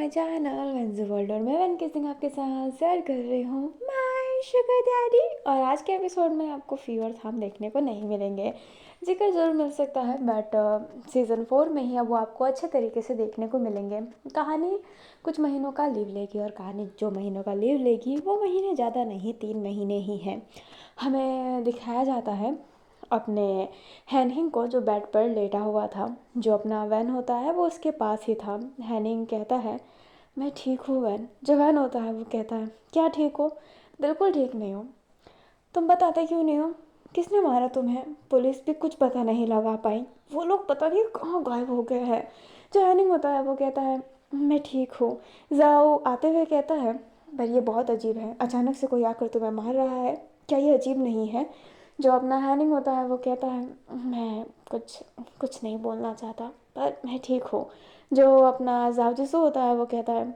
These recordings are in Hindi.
चैनल वेंस वर्ल्ड और मैं वेनके सिंह आपके साथ शेयर कर रही हूँ माय शुगर डैडी। और आज के एपिसोड में आपको फीवर थाम देखने को नहीं मिलेंगे। जिक्र ज़रूर मिल सकता है बट सीज़न 4 में ही अब वो आपको अच्छे तरीके से देखने को मिलेंगे। कहानी कुछ महीनों का लीव लेगी और कहानी जो महीनों का लीव लेगी वो महीने ज़्यादा नहीं, 3 महीने ही हैं। हमें दिखाया जाता है अपने हैनिंग को जो बेड पर लेटा हुआ था। जो अपना वैन होता है वो उसके पास ही था। हैनिंग कहता है मैं ठीक हूँ वैन। जो वैन होता है वो कहता है क्या ठीक हो? बिल्कुल ठीक नहीं हो। तुम बताते क्यों नहीं हो? किसने मारा तुम्हें? पुलिस भी कुछ पता नहीं लगा पाई। वो लोग पता नहीं कहाँ गायब हो गए हैं। जो हैनिंग होता है वो कहता है मैं ठीक हूँ। जाओ आते हुए कहता है पर ये बहुत अजीब है, अचानक से कोई आकर तुम्हें मार रहा है, क्या ये अजीब नहीं है? जो अपना हैनिंग होता है वो कहता है मैं कुछ कुछ नहीं बोलना चाहता पर मैं ठीक हूँ। जो अपना जावजिसो होता है वो कहता है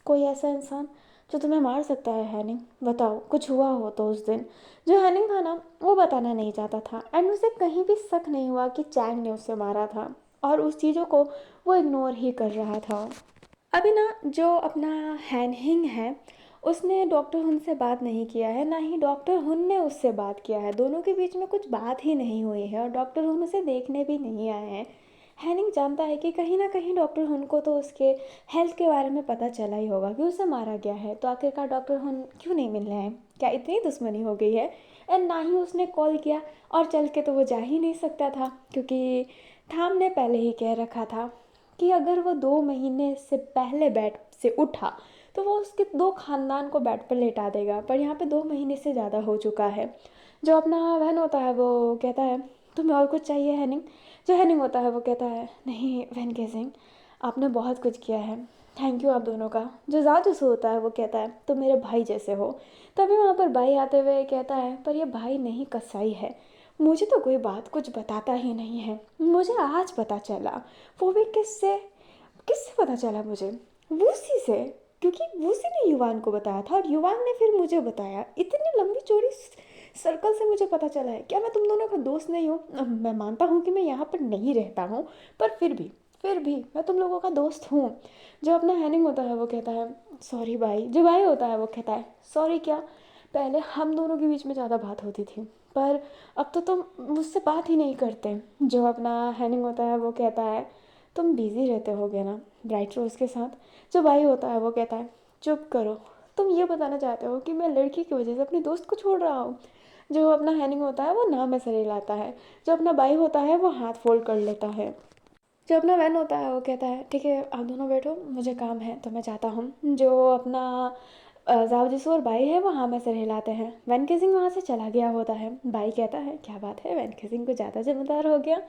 कोई ऐसा इंसान जो तुम्हें मार सकता है हैनिंग, बताओ कुछ हुआ हो तो उस दिन। जो हैनिंग था ना वो बताना नहीं चाहता था एंड उसे कहीं भी शक नहीं हुआ कि चैंग ने उसे मारा था और उस चीज़ों को वो इग्नोर ही कर रहा था। अभी ना जो अपना हैनहिंग है उसने डॉक्टर हुन से बात नहीं किया है, ना ही डॉक्टर हुन ने उससे बात किया है। दोनों के बीच में कुछ बात ही नहीं हुई है और डॉक्टर हुन उसे देखने भी नहीं आए हैं। हैनिंग जानता है कि कहीं ना कहीं डॉक्टर हुन को तो उसके हेल्थ के बारे में पता चला ही होगा कि उसे मारा गया है, तो आखिरकार डॉक्टर हुन क्यों नहीं मिल रहे हैं? क्या इतनी दुश्मनी हो गई है? एंड ना ही उसने कॉल किया और चल के तो वो जा ही नहीं सकता था क्योंकि थाम ने पहले ही कह रखा था कि अगर वो 2 महीने से पहले बेड से उठा तो वो उसके 2 खानदान को बेड पर लेटा देगा, पर यहाँ पे 2 महीने से ज़्यादा हो चुका है। जो अपना बहन होता है वो कहता है तुम्हें और कुछ चाहिए हैनिंग? जो हैनिंग होता है वो कहता है नहीं वैन केसिंग, आपने बहुत कुछ किया है, थैंक यू आप दोनों का। जो जाजूस होता है वो कहता है तुम मेरे भाई जैसे हो। तभी वहाँ पर भाई आते हुए कहता है पर ये भाई नहीं कसाई है, मुझे तो कोई बात कुछ बताता ही नहीं है, मुझे आज पता चला। वो भी किससे? किससे पता चला मुझे? वूसी से, क्योंकि वूसी ने युवान को बताया था और युवान ने फिर मुझे बताया। इतनी लंबी चौड़ी सर्कल से मुझे पता चला है। क्या मैं तुम दोनों का दोस्त नहीं हूँ? मैं मानता हूँ कि मैं यहाँ पर नहीं रहता हूँ पर फिर भी मैं तुम लोगों का दोस्त हूँ। जो अपना हैनिंग होता है वो कहता है सॉरी भाई। जो भाई होता है वो कहता है सॉरी क्या, पहले हम दोनों के बीच में ज़्यादा बात होती थी पर अब तो तुम मुझसे बात ही नहीं करते। जो अपना हैनिंग होता है वो कहता है तुम बिज़ी रहते होगे ना ब्राइट रोज़ के साथ। जो भाई होता है वो कहता है चुप करो, तुम ये बताना चाहते हो कि मैं लड़की की वजह से अपने दोस्त को छोड़ रहा हूँ? जो अपना हैनिंग होता है वो ना में सर हिलाता है। जो अपना भाई होता है वो हाथ फोल्ड कर लेता है। जो अपना वैन होता है वो कहता है ठीक है आप दोनों बैठो, मुझे काम है तो मैं जाता हूँ। जो अपना जाओ जिसू और भाई है वो हाँ में सर हिलाते हैं। वैन के सिंह वहाँ से चला गया होता है। भाई कहता है क्या बात है, वैन के सिंह को ज़्यादा जिम्मेदार हो गया।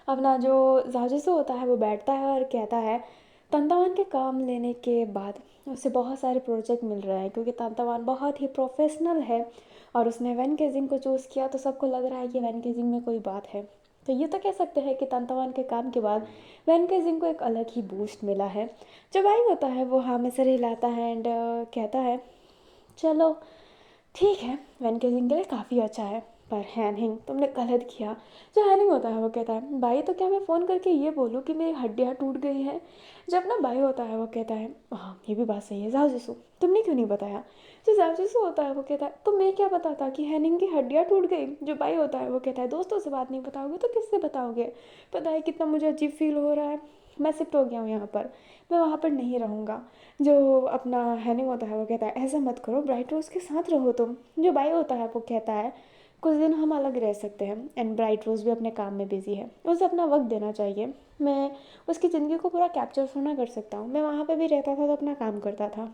अपना जो जाओ जिसू होता है वो बैठता है और कहता है तंतावान के काम लेने के बाद उसे बहुत सारे प्रोजेक्ट मिल रहे हैं क्योंकि तंतावान बहुत ही प्रोफेशनल है और उसने वैन केजिंग को चूज़ किया तो सबको लग रहा है कि वैन केजिंग में कोई बात है। तो ये तो कह सकते हैं कि तंतावान के काम के बाद वैन केजिंग को एक अलग ही बूस्ट मिला है। जो भाई होता है वो हाँ में सर हिलाता है एंड कहता है चलो ठीक है, वैन केजिंग के लिए काफ़ी अच्छा है पर हैनिंग तुमने गलत किया। जो हैनिंग होता है वो कहता है भाई तो क्या मैं फ़ोन करके ये बोलूँ कि मेरी हड्डियाँ टूट गई हैं? जब ना भाई होता है वो कहता है हाँ ये भी बात सही है जाओ जिसू, तुमने क्यों नहीं बताया? जो जाओ जिसू होता है वो कहता है तो मैं क्या बताता कि हैनिंग की हड्डियाँ टूट गई? जो भाई होता है वो कहता है दोस्तों से बात नहीं बताओगे तो किससे बताओगे? पता है कितना मुझे अजीब फील हो रहा है, मैं शिफ्ट हो गया हूँ यहाँ पर, मैं वहाँ पर नहीं रहूँगा। जो अपना हैनिंग होता है वो कहता है ऐसा मत करो, ब्राइट रोज़ के साथ रहो तुम। जो बाई होता है वो कहता है कुछ दिन हम अलग रह सकते हैं एंड ब्राइट रोज़ भी अपने काम में बिजी है, उसे अपना वक्त देना चाहिए। मैं उसकी ज़िंदगी को पूरा कैप्चर थोड़ा कर सकता हूँ, मैं वहाँ पे भी रहता था तो अपना काम करता था।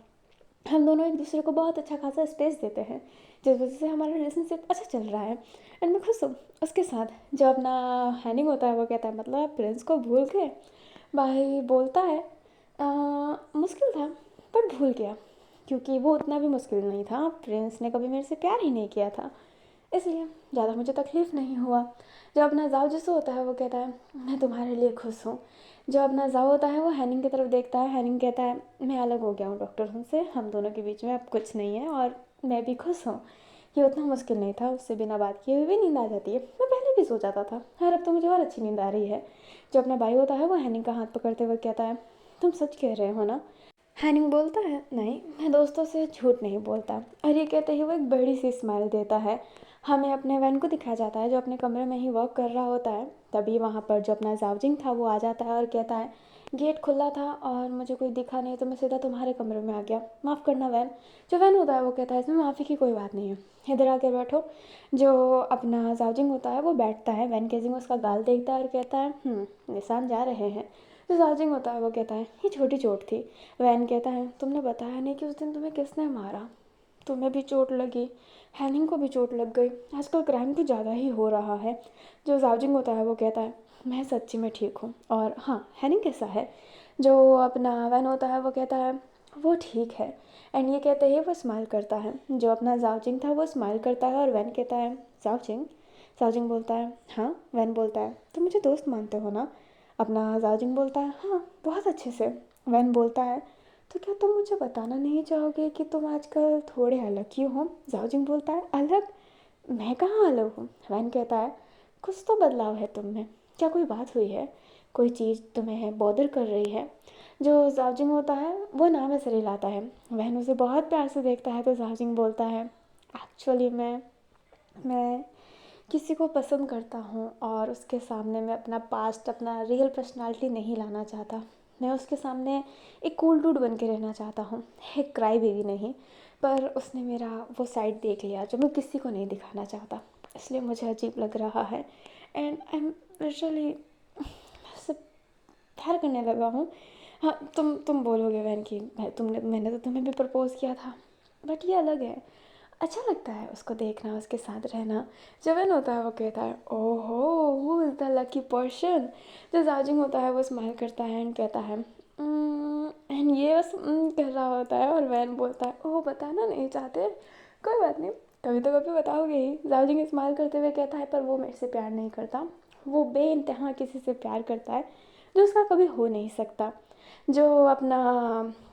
हम दोनों एक दूसरे को बहुत अच्छा खासा स्पेस देते हैं जिस वजह से हमारा रिलेशनशिप अच्छा चल रहा है एंड मैं खुश हूँ उसके साथ। जो अपना हैनिंग होता है वो कहता है मतलब आप प्रिंस को भूल गए? भाई बोलता है "आ, मुश्किल था पर भूल गया क्योंकि वो उतना भी मुश्किल नहीं था, प्रिंस ने कभी मेरे से प्यार ही नहीं किया था इसलिए ज़्यादा मुझे तकलीफ़ नहीं हुआ। जब अपना जाओ जिसो होता है वो कहता है मैं तुम्हारे लिए खुश हूँ। जो अपना जाओ होता है वो हैनिंग की तरफ देखता है, हैनिंग कहता है मैं अलग हो गया हूँ डॉक्टर उनसे, हम दोनों के बीच में अब कुछ नहीं है और मैं भी खुश हूँ। ये उतना मुश्किल नहीं था, उससे बिना बात किए हुए भी नींद आ जाती है, मैं पहले भी सो जाता था यार, अब तो मुझे और अच्छी नींद आ रही है। जो अपना भाई होता है वो हैनिंग का हाथ पकड़ते हुए कहता है तुम सच कह रहे हो ना? हैनिंग बोलता है, नहीं मैं दोस्तों से झूठ नहीं बोलता। और ये कहते ही वो एक बड़ी सी स्माइल देता है। हमें अपने वैन को दिखाया जाता है जो अपने कमरे में ही वर्क कर रहा होता है। तभी वहाँ पर जो अपना जावजिंग था वो आ जाता है और कहता है, गेट खुला था और मुझे कोई दिखा नहीं तो मैं सीधा तुम्हारे कमरे में आ गया, माफ़ करना वैन। जो वैन होता है वो कहता है, इसमें माफ़ी की कोई बात नहीं है, इधर आके बैठो। जो अपना जावजिंग होता है वो बैठता है। वैन केजिंग उसका गाल देखता है और कहता है, निशान जा रहे हैं। जो जावजिंग होता है वो कहता है, ये छोटी चोट थी। वैन कहता है, तुमने बताया नहीं कि उस दिन तुम्हें किसने मारा। तुम्हें भी चोट लगी, हैनिंग को भी चोट लग गई, आजकल क्राइम कुछ ज़्यादा ही हो रहा है। जो जावजिंग होता है वो कहता है, मैं सच्ची में ठीक हूँ, और हाँ हैनिंग कैसा है। जो अपना वैन होता है वो कहता है, वो ठीक है। एंड ये कहते ही वो स्माइल करता है। जो अपना जावजिंग था वो स्माइल करता है और वैन कहता है, जावजिंग। जावजिंग बोलता है, हाँ। वैन बोलता है, तुम मुझे दोस्त मानते हो ना। अपना जावजिंग बोलता है, हाँ बहुत अच्छे से। वैन बोलता है, तो क्या तुम मुझे बताना नहीं चाहोगे कि तुम आजकल थोड़े अलग क्यों हो। जावजिंग बोलता है, अलग? मैं कहाँ अलग हूँ। वैन कहता है, कुछ तो बदलाव है तुम में, क्या कोई बात हुई है, कोई चीज़ तुम्हें बॉदर कर रही है। जो जावजिंग होता है वो नाम ऐसे हिलाता है। वैन उसे बहुत प्यार से देखता है तो जावजिंग बोलता है, एक्चुअली मैं किसी को पसंद करता हूँ और उसके सामने मैं अपना पास्ट, अपना रियल पर्सनालिटी नहीं लाना चाहता। मैं उसके सामने एक कूल डूड बन के रहना चाहता हूँ, एक क्राई बेबी नहीं। पर उसने मेरा वो साइड देख लिया जो मैं किसी को नहीं दिखाना चाहता, इसलिए मुझे अजीब लग रहा है। एंड आई एम लिटरली उससे प्यार करने लगा हूँ। हाँ, तुम बोलोगे वैन की, मैंने तो तुम्हें भी प्रपोज़ किया था, बट ये अलग है। अच्छा लगता है उसको देखना, उसके साथ रहना। जो वैन होता है वो कहता है, ओहो who is the lucky person. जो जाजिंग होता है वो स्माइल करता है एंड कहता है, एंड ये बस कर रहा होता है। और वैन बोलता है, ओह बताना नहीं चाहते, कोई बात नहीं, कभी तो कभी बताओगे ही। जाजिंग स्माइल करते हुए कहता है, पर वो मेरे से प्यार नहीं करता, वो बेइंतहा किसी से प्यार करता है जो उसका कभी हो नहीं सकता। जो अपना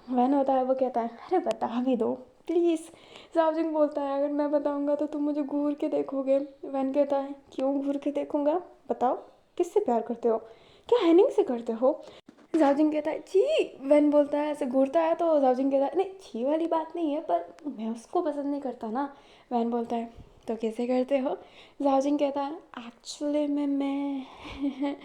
वैन होता है वो कहता है, अरे बता भी दो प्लीज़। जावजिंग बोलता है, अगर मैं बताऊंगा तो तुम मुझे घूर के देखोगे। वैन कहता है, क्यों घूर के देखूंगा, बताओ किससे प्यार करते हो, क्या हैनिंग से करते हो। जावजिंग कहता है, छी। वैन बोलता है, ऐसे घूरता है तो जावजिंग कहता है, नहीं छी वाली बात नहीं है, पर मैं उसको पसंद नहीं करता ना। वैन बोलता है, तो कैसे करते हो। जावजिंग कहता है, एक्चुअली मैं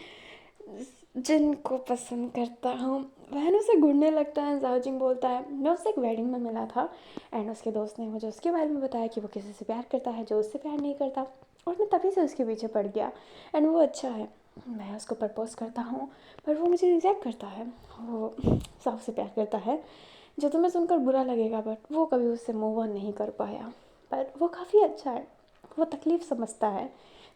जिनको पसंद करता हूँ। वैन उसे घूरने लगता है। जावजिंग बोलता है, मैं उससे एक वेडिंग में मिला था एंड उसके दोस्त ने मुझे उसके बारे में बताया कि वो किसी से प्यार करता है जो उससे प्यार नहीं करता, और मैं तभी से उसके पीछे पड़ गया। एंड वो अच्छा है, मैं उसको प्रपोज़ करता हूँ पर वो मुझे रिजेक्ट करता है। वो सबसे प्यार करता है, जो तुम्हें सुनकर बुरा लगेगा, बट वो कभी उससे मूव ऑन नहीं कर पाया। पर वो काफ़ी अच्छा है, वो तकलीफ़ समझता है,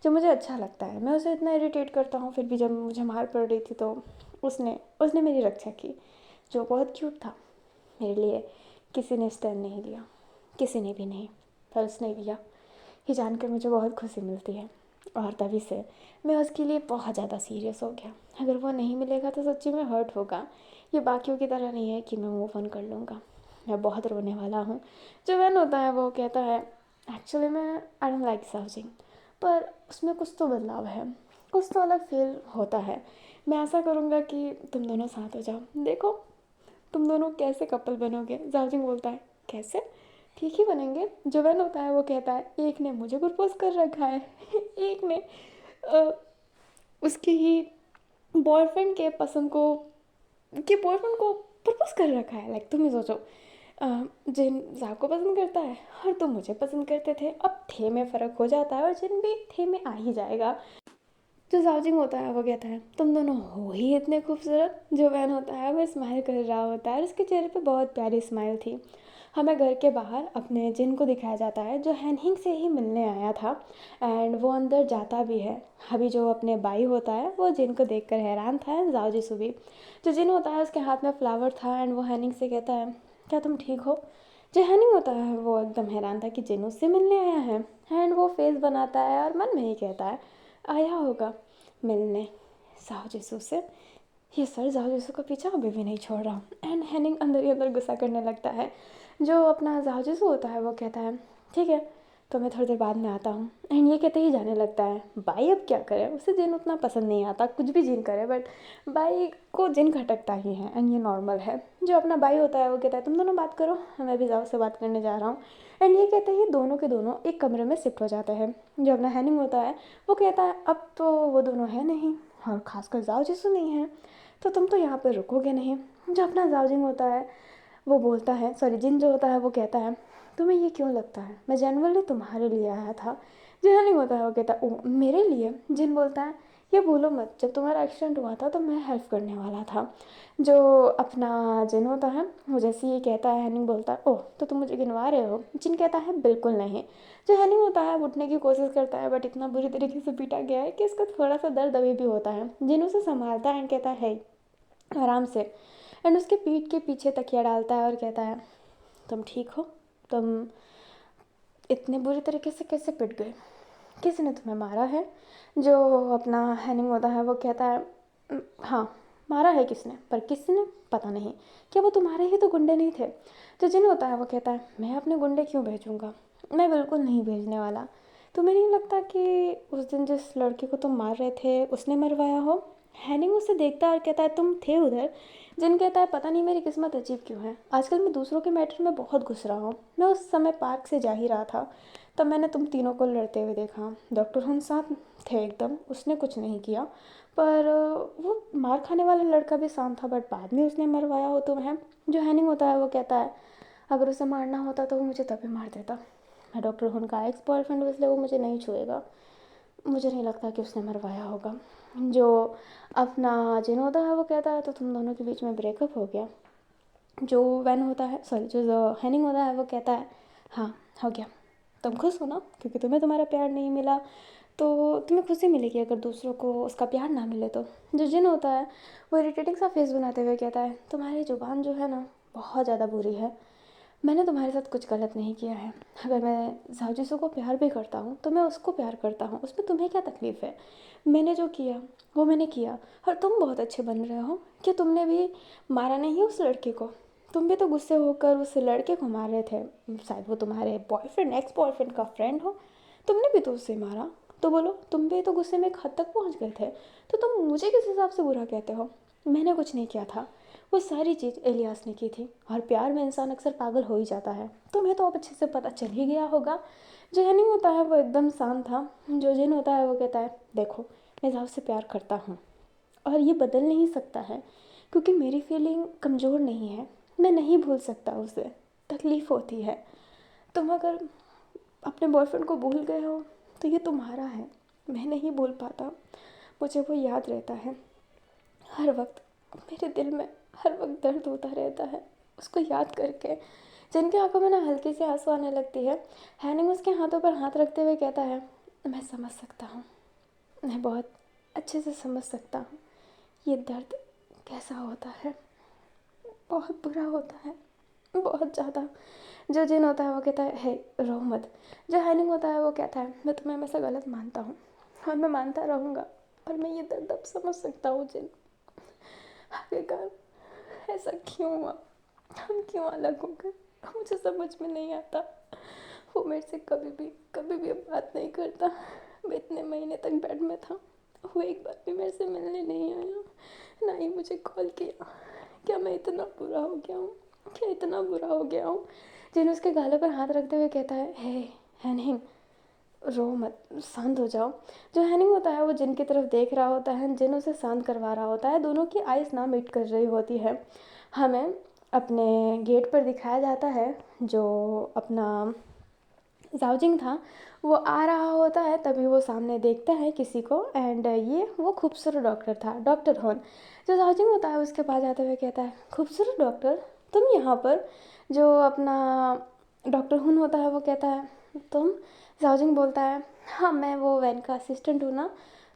जो मुझे अच्छा लगता है। मैं उसे इतना इरिटेट करता हूँ, फिर भी जब मुझे मार पड़ रही थी तो उसने उसने मेरी रक्षा की, जो बहुत क्यूट था। मेरे लिए किसी ने स्टैंड नहीं लिया, किसी ने भी नहीं, पर उसने लिया। ये जानकर मुझे बहुत खुशी मिलती है, और तभी से मैं उसके लिए बहुत ज़्यादा सीरियस हो गया। अगर वो नहीं मिलेगा तो सच्ची में हर्ट होगा। ये बाकियों की तरह नहीं है कि मैं मूव ऑन कर लूँगा, मैं बहुत रोने वाला हूँ। जो वैन होता है वो कहता है, एक्चुअली मैं आई डोंट लाइक सर्चिंग, पर उसमें कुछ तो बदलाव है, कुछ तो अलग फील होता है। मैं ऐसा करूँगा कि तुम दोनों साथ हो जाओ, देखो तुम दोनों कैसे कपल बनोगे। जार्जिंग बोलता है, कैसे, ठीक ही बनेंगे। जो वैन होता है वो कहता है, एक ने मुझे प्रपोज कर रखा है एक ने अ, उसके ही बॉयफ्रेंड के पसंद को, के बॉयफ्रेंड को प्रपोज कर रखा है। लाइक तुम ही सोचो, जिन जाक को पसंद करता है और तुम मुझे पसंद करते थे, अब थे में फ़र्क हो जाता है और जिन भी थे में आ ही जाएगा। जो जाउजिंग होता है वो कहता है, तुम दोनों हो ही इतने खूबसूरत। जो वैन होता है वो स्माइल कर रहा होता है और उसके चेहरे पे बहुत प्यारी स्माइल थी। हमें घर के बाहर अपने जिन को दिखाया जाता है जो हैनहिंग से ही मिलने आया था, एंड वो अंदर जाता भी है। अभी जो अपने बाई होता है वो जिन को देखकर हैरान था, एंड जाओ जिसु भी। जो जिन होता है उसके हाथ में फ्लावर था एंड वो हैनिंग से कहता है, क्या तुम ठीक हो। जो हैनिंग होता है वो एकदम हैरान था कि जिन उससे मिलने आया है, एंड वो फेस बनाता है और मन में ही कहता है, आया होगा मिलने जाओ जिसू से। ये सर जाओ जिसू का पीछा अभी भी नहीं छोड़ रहा। एंड हैनिंग अंदर ही अंदर गुस्सा करने लगता है। जो अपना जाओ जिसू होता है वो कहता है, ठीक है तो मैं थोड़ी देर बाद में आता हूँ। एंड ये कहते ही जाने लगता है। बाई अब क्या करे, उसे जिन उतना पसंद नहीं आता, कुछ भी जिन करे, बट बाई को जिन खटकता ही है एंड ये नॉर्मल है। जो अपना बाई होता है वो कहता है तुम दोनों बात करो, मैं भी जाओ से बात करने जा रहा हूँ। एंड ये कहते ही दोनों के दोनों एक कमरे में शिफ्ट हो जाते हैं। जो अपना हैनिंग होता है वो कहता है अब तो वो दोनों है नहीं, और ख़ासकर जाओ जिसू नहीं है, तो तुम तो यहाँ पर रुकोगे नहीं। जो अपना जाओजिंग होता है वो बोलता है, सॉरी जिन जो होता है वो कहता है तुम्हें ये क्यों लगता है, मैं जनरली तुम्हारे लिए आया था। जो नहीं होता है वो कहता है ओ मेरे लिए। जिन बोलता है ये भूलो मत, जब तुम्हारा एक्सीडेंट हुआ था तो मैं हेल्प करने वाला था। जो अपना जिन होता है वो जैसे ही कहता है हैनिंग बोलता है ओह तो तुम मुझे गिनवा रहे हो। जिन कहता है बिल्कुल नहीं। जो हैनिंग होता है उठने की कोशिश करता है, बट इतना बुरी तरीके से पीटा गया है कि इसका थोड़ा सा दर्द अभी भी होता है। जिन उसे संभालता है एंड कहता है आराम से, एंड उसके पीठ के पीछे तकिया डालता है और कहता है तुम ठीक हो, तुम इतने बुरी तरीके से कैसे पिट गए, किसी ने तुम्हें मारा है। जो अपना हैनिंग होता है वो कहता है हाँ मारा है किसने, पर किसने पता नहीं, क्या वो तुम्हारे ही तो गुंडे नहीं थे। तो जिन होता है वो कहता है मैं अपने गुंडे क्यों भेजूँगा, मैं बिल्कुल नहीं भेजने वाला। तुम्हें नहीं लगता कि उस दिन जिस लड़के को तुम मार रहे थे उसने मरवाया हो। हैनिंग उसे देखता है और कहता है तुम थे उधर। जिन कहता है पता नहीं मेरी किस्मत अजीब क्यों है, आजकल मैं दूसरों के मैटर में बहुत घुस रहा हूँ। मैं उस समय पार्क से जा ही रहा था, तब मैंने तुम तीनों को लड़ते हुए देखा। डॉक्टर हुन साथ थे एकदम, उसने कुछ नहीं किया, पर वो मार खाने वाला लड़का भी शांत था, बट बाद में उसने मरवाया हो तुम्हें। जो हैनिंग होता है वो कहता है अगर उसे मारना होता तो वो मुझे तभी मार देता। मैं डॉक्टर हुन का एक्स बॉयफ्रेंड हूँ इसलिए वो मुझे नहीं छुएगा। मुझे नहीं लगता कि उसने मरवाया होगा। जो अपना जिन होता है वो कहता है तो तुम दोनों के बीच में ब्रेकअप हो गया। जो वैन होता है, सॉरी जो हैनिंग होता है वो कहता है हाँ हो गया। तुम खुश हो ना, क्योंकि तुम्हें तुम्हारा प्यार नहीं मिला, तो तुम्हें खुशी मिलेगी अगर दूसरों को उसका प्यार ना मिले तो। जो जिन होता है वो इरिटेटिंग सा फेस बनाते हुए कहता है तुम्हारी ज़ुबान जो है ना बहुत ज़्यादा बुरी है। मैंने तुम्हारे साथ कुछ गलत नहीं किया है। अगर मैं झाओजिसो को प्यार भी करता हूँ तो मैं उसको प्यार करता हूँ, उसमें तुम्हें क्या तकलीफ़ है। मैंने जो किया वो मैंने किया, और तुम बहुत अच्छे बन रहे हो। क्या तुमने भी मारा नहीं उस लड़के को, तुम भी तो गुस्से होकर उस लड़के को मार रहे थे, शायद वो तुम्हारे बॉयफ्रेंड एक्स बॉयफ्रेंड का फ्रेंड हो, तुमने भी तो उससे मारा। तो बोलो तुम भी तो गुस्से में एक हद तक पहुँच गए थे, तो तुम मुझे किस हिसाब से बुरा कहते हो। मैंने कुछ नहीं किया था, वो सारी चीज़ एलियास ने की थी, और प्यार में इंसान अक्सर पागल हो ही जाता है, तुम्हें तो अब अच्छे से पता चल ही गया होगा। जो हैनिंग होता है वो एकदम शांत था। जो जिन होता है वो कहता है देखो मैं जाओ से प्यार करता हूँ, और ये बदल नहीं सकता है, क्योंकि मेरी फीलिंग कमज़ोर नहीं है, मैं नहीं भूल सकता उसे, तकलीफ़ होती है। तुम अगर अपने बॉयफ्रेंड को भूल गए हो तो ये तुम्हारा है, मैं नहीं भूल पाता, मुझे वो याद रहता है हर वक्त, मेरे दिल में हर वक्त दर्द होता रहता है उसको याद करके। जिनकी आंखों में ना हल्की सी आंसू आने लगती है। हैनिंग उसके हाथों पर हाथ रखते हुए कहता है मैं समझ सकता हूँ, मैं बहुत अच्छे से समझ सकता हूँ ये दर्द कैसा होता है, बहुत बुरा होता है, बहुत ज़्यादा। जो जिन होता है वो कहता है हे रो मत। जो हैनिंग होता है वो कहता है मैं तुम्हें हमेशा गलत मानता हूँ, और मैं मानता रहूँगा, पर मैं ये दर्द अब समझ सकता हूँ जिन, आखिरकार ऐसा क्यों हुआ, हम क्यों अलग हो गए, मुझे समझ में नहीं आता। वो मेरे से कभी भी अब बात नहीं करता। मैं इतने महीने तक बेड में था, वो एक बार भी मेरे से मिलने नहीं आया, ना ही मुझे कॉल किया। क्या मैं इतना बुरा हो गया हूँ, क्या इतना बुरा हो गया हूँ। जिन उसके गालों पर हाथ रखते हुए कहता है नहीं रो मत, शांत हो जाओ। जो हैनिंग होता है वो जिन की तरफ देख रहा होता है, जिन उसे शांत करवा रहा होता है, दोनों की आइज़ ना मीट कर रही होती है। हमें अपने गेट पर दिखाया जाता है जो अपना जाओजिंग था वो आ रहा होता है, तभी वो सामने देखता है किसी को, एंड ये वो खूबसूरत डॉक्टर था, डॉक्टर होन। जो जाओजिंग होता है उसके पास जाते हुए कहता है खूबसूरत डॉक्टर तुम यहाँ पर। जो अपना डॉक्टर हुन होता है वो कहता है तुम। जाओजिंग बोलता है हाँ मैं वो वैन का असिस्टेंट हूँ ना,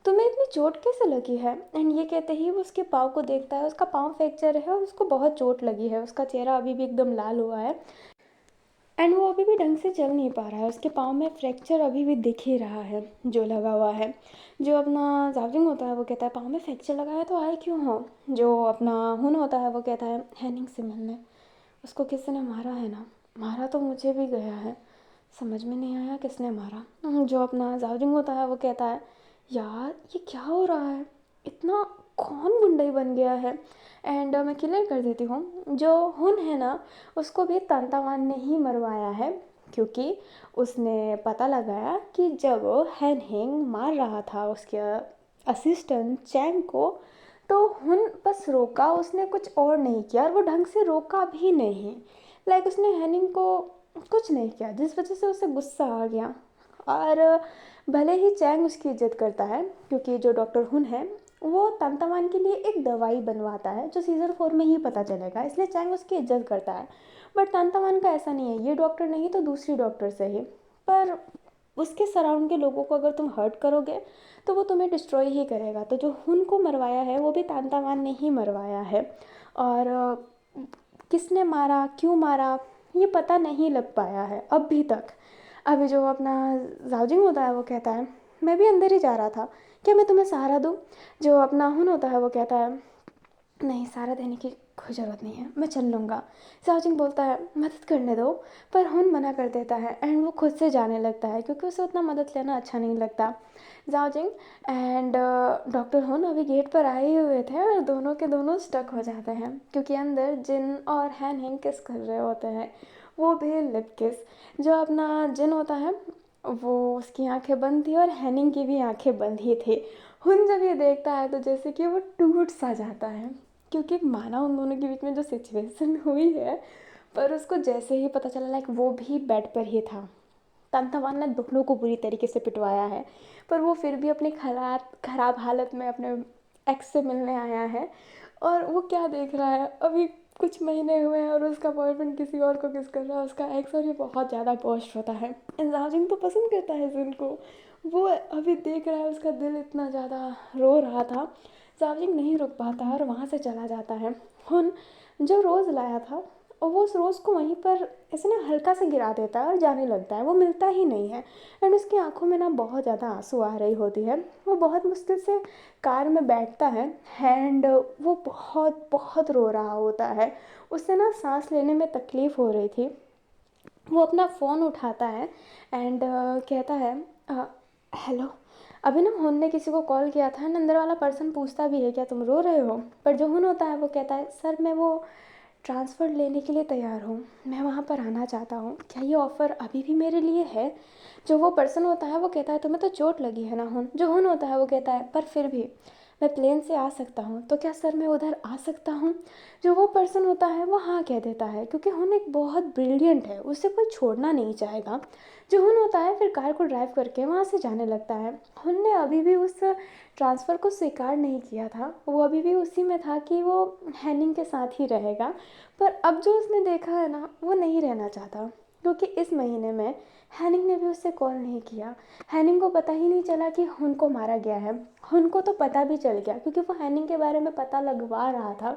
तुम्हें इतनी चोट कैसे लगी है। एंड ये कहते ही वो उसके पाँव को देखता है, उसका पाँव फ्रैक्चर है और उसको बहुत चोट लगी है, उसका चेहरा अभी भी एकदम लाल हुआ है, एंड वो अभी भी ढंग से चल नहीं पा रहा है, उसके पाँव में फ्रैक्चर अभी भी दिख ही रहा है जो लगा हुआ है। जो अपना जावजिंग होता है वो कहता है पाँव में फ्रैक्चर लगा है तो आए क्यों हो। जो अपना हुन होता है वो कहता है हैनिंग से मिलने, उसको किसी ने मारा है ना, मारा तो मुझे भी गया है, समझ में नहीं आया किसने मारा। जो अपना जाओजिंग होता है वो कहता है यार ये क्या हो रहा है, इतना कौन गुंडई बन गया है। एंड मैं क्लियर कर देती हूँ, जो हुन है ना उसको भी तंतावान ने ही मरवाया है, क्योंकि उसने पता लगाया कि जब हैन हिंग मार रहा था उसके असिस्टेंट चैंग को, तो हुन बस रोका, उसने कुछ और नहीं किया, और वो ढंग से रोका भी नहीं। लाइक उसने हैनिंग को कुछ नहीं किया, जिस वजह से उसे गुस्सा आ गया। और भले ही चैंग उसकी इज्जत करता है, क्योंकि जो डॉक्टर हुन है वो तंतावान के लिए एक दवाई बनवाता है, जो सीज़न 4 में ही पता चलेगा, इसलिए चैंग उसकी इज्जत करता है। बट तंतावान का ऐसा नहीं है, ये डॉक्टर नहीं तो दूसरी डॉक्टर से ही। पर उसके सराउंड के लोगों को अगर तुम हर्ट करोगे तो वो तुम्हें डिस्ट्रॉय ही करेगा। तो जो हुन को मरवाया है वो भी तंतावान ने ही मरवाया है। और किसने मारा, क्यों मारा, ये पता नहीं लग पाया है अभी तक। अभी जो अपना जाओजिंग होता है वो कहता है मैं भी अंदर ही जा रहा था, क्या मैं तुम्हें सहारा दूँ। जो अपना हुन होता है वो कहता है नहीं, सहारा देने की कोई ज़रूरत नहीं है, मैं चल लूँगा। जाओजिंग बोलता है मदद करने दो, पर हुन मना कर देता है एंड वो खुद से जाने लगता है, क्योंकि उसे उतना मदद लेना अच्छा नहीं लगता। जाओजिंग एंड डॉक्टर हुन अभी गेट पर आए ही हुए थे, और दोनों के दोनों स्टक हो जाते हैं, क्योंकि अंदर जिन और हैन हिंग किस कर रहे होते हैं, वो भी लिप किस। जो अपना जिन होता है वो उसकी आंखें बंद थी और हैनिंग की भी आंखें बंद ही थी। हुन जब ये देखता है तो जैसे कि वो टूट सा जाता है, क्योंकि माना उन दोनों के बीच में जो सिचुएशन हुई है, पर उसको जैसे ही पता चला, लाइक वो भी बेड पर ही था। तंतावान ने दोनों को बुरी तरीके से पिटवाया है, पर वो फिर भी अपनी खराब हालत में अपने एक्स से मिलने आया है। और वो क्या देख रहा है, अभी कुछ महीने हुए हैं और उसका बॉयफ्रेंड किसी और को किस कर रहा है, उसका एक्स, और ये बहुत ज़्यादा पोस्ट होता है। जाजिंग तो पसंद करता है जिन को, वो अभी देख रहा है, उसका दिल इतना ज़्यादा रो रहा था। जाजिंग नहीं रुक पाता है और वहाँ से चला जाता है। हुन जो रोज़ लाया था और वो उस रोज़ को वहीं पर ऐसे ना हल्का से गिरा देता है और जाने लगता है, वो मिलता ही नहीं है। एंड उसकी आंखों में ना बहुत ज़्यादा आंसू आ रही होती है, वो बहुत मुश्किल से कार में बैठता है। एंड वो बहुत बहुत रो रहा होता है, उससे ना सांस लेने में तकलीफ़ हो रही थी। वो अपना फ़ोन उठाता है एंड कहता है हेलो। अभी ना हुन ने किसी को कॉल किया था, अंदर वाला पर्सन पूछता भी है क्या तुम रो रहे हो, पर जो हुन होता है वो कहता है सर मैं वो ट्रांसफ़र लेने के लिए तैयार हूँ, मैं वहाँ पर आना चाहता हूँ, क्या ये ऑफ़र अभी भी मेरे लिए है। जो वो पर्सन होता है वो कहता है तुम्हें तो चोट लगी है ना हुन। जो हुन होता है वो कहता है पर फिर भी मैं प्लेन से आ सकता हूँ, तो क्या सर मैं उधर आ सकता हूँ। जो वो पर्सन होता है वो हाँ कह देता है, क्योंकि हुन एक बहुत ब्रिलियंट है, उसे कोई छोड़ना नहीं चाहेगा। जो हुन होता है फिर कार को ड्राइव करके वहाँ से जाने लगता है। हुन ने अभी भी उस ट्रांसफ़र को स्वीकार नहीं किया था, वो अभी भी उसी में था कि वो हैनिंग के साथ ही रहेगा। पर अब जो उसने देखा है ना वो नहीं रहना चाहता, क्योंकि इस महीने में हैनिंग ने भी उससे कॉल नहीं किया। हैनिंग को पता ही नहीं चला कि हुन को मारा गया है। हुन को तो पता भी चल गया, क्योंकि वो हैनिंग के बारे में पता लगवा रहा था,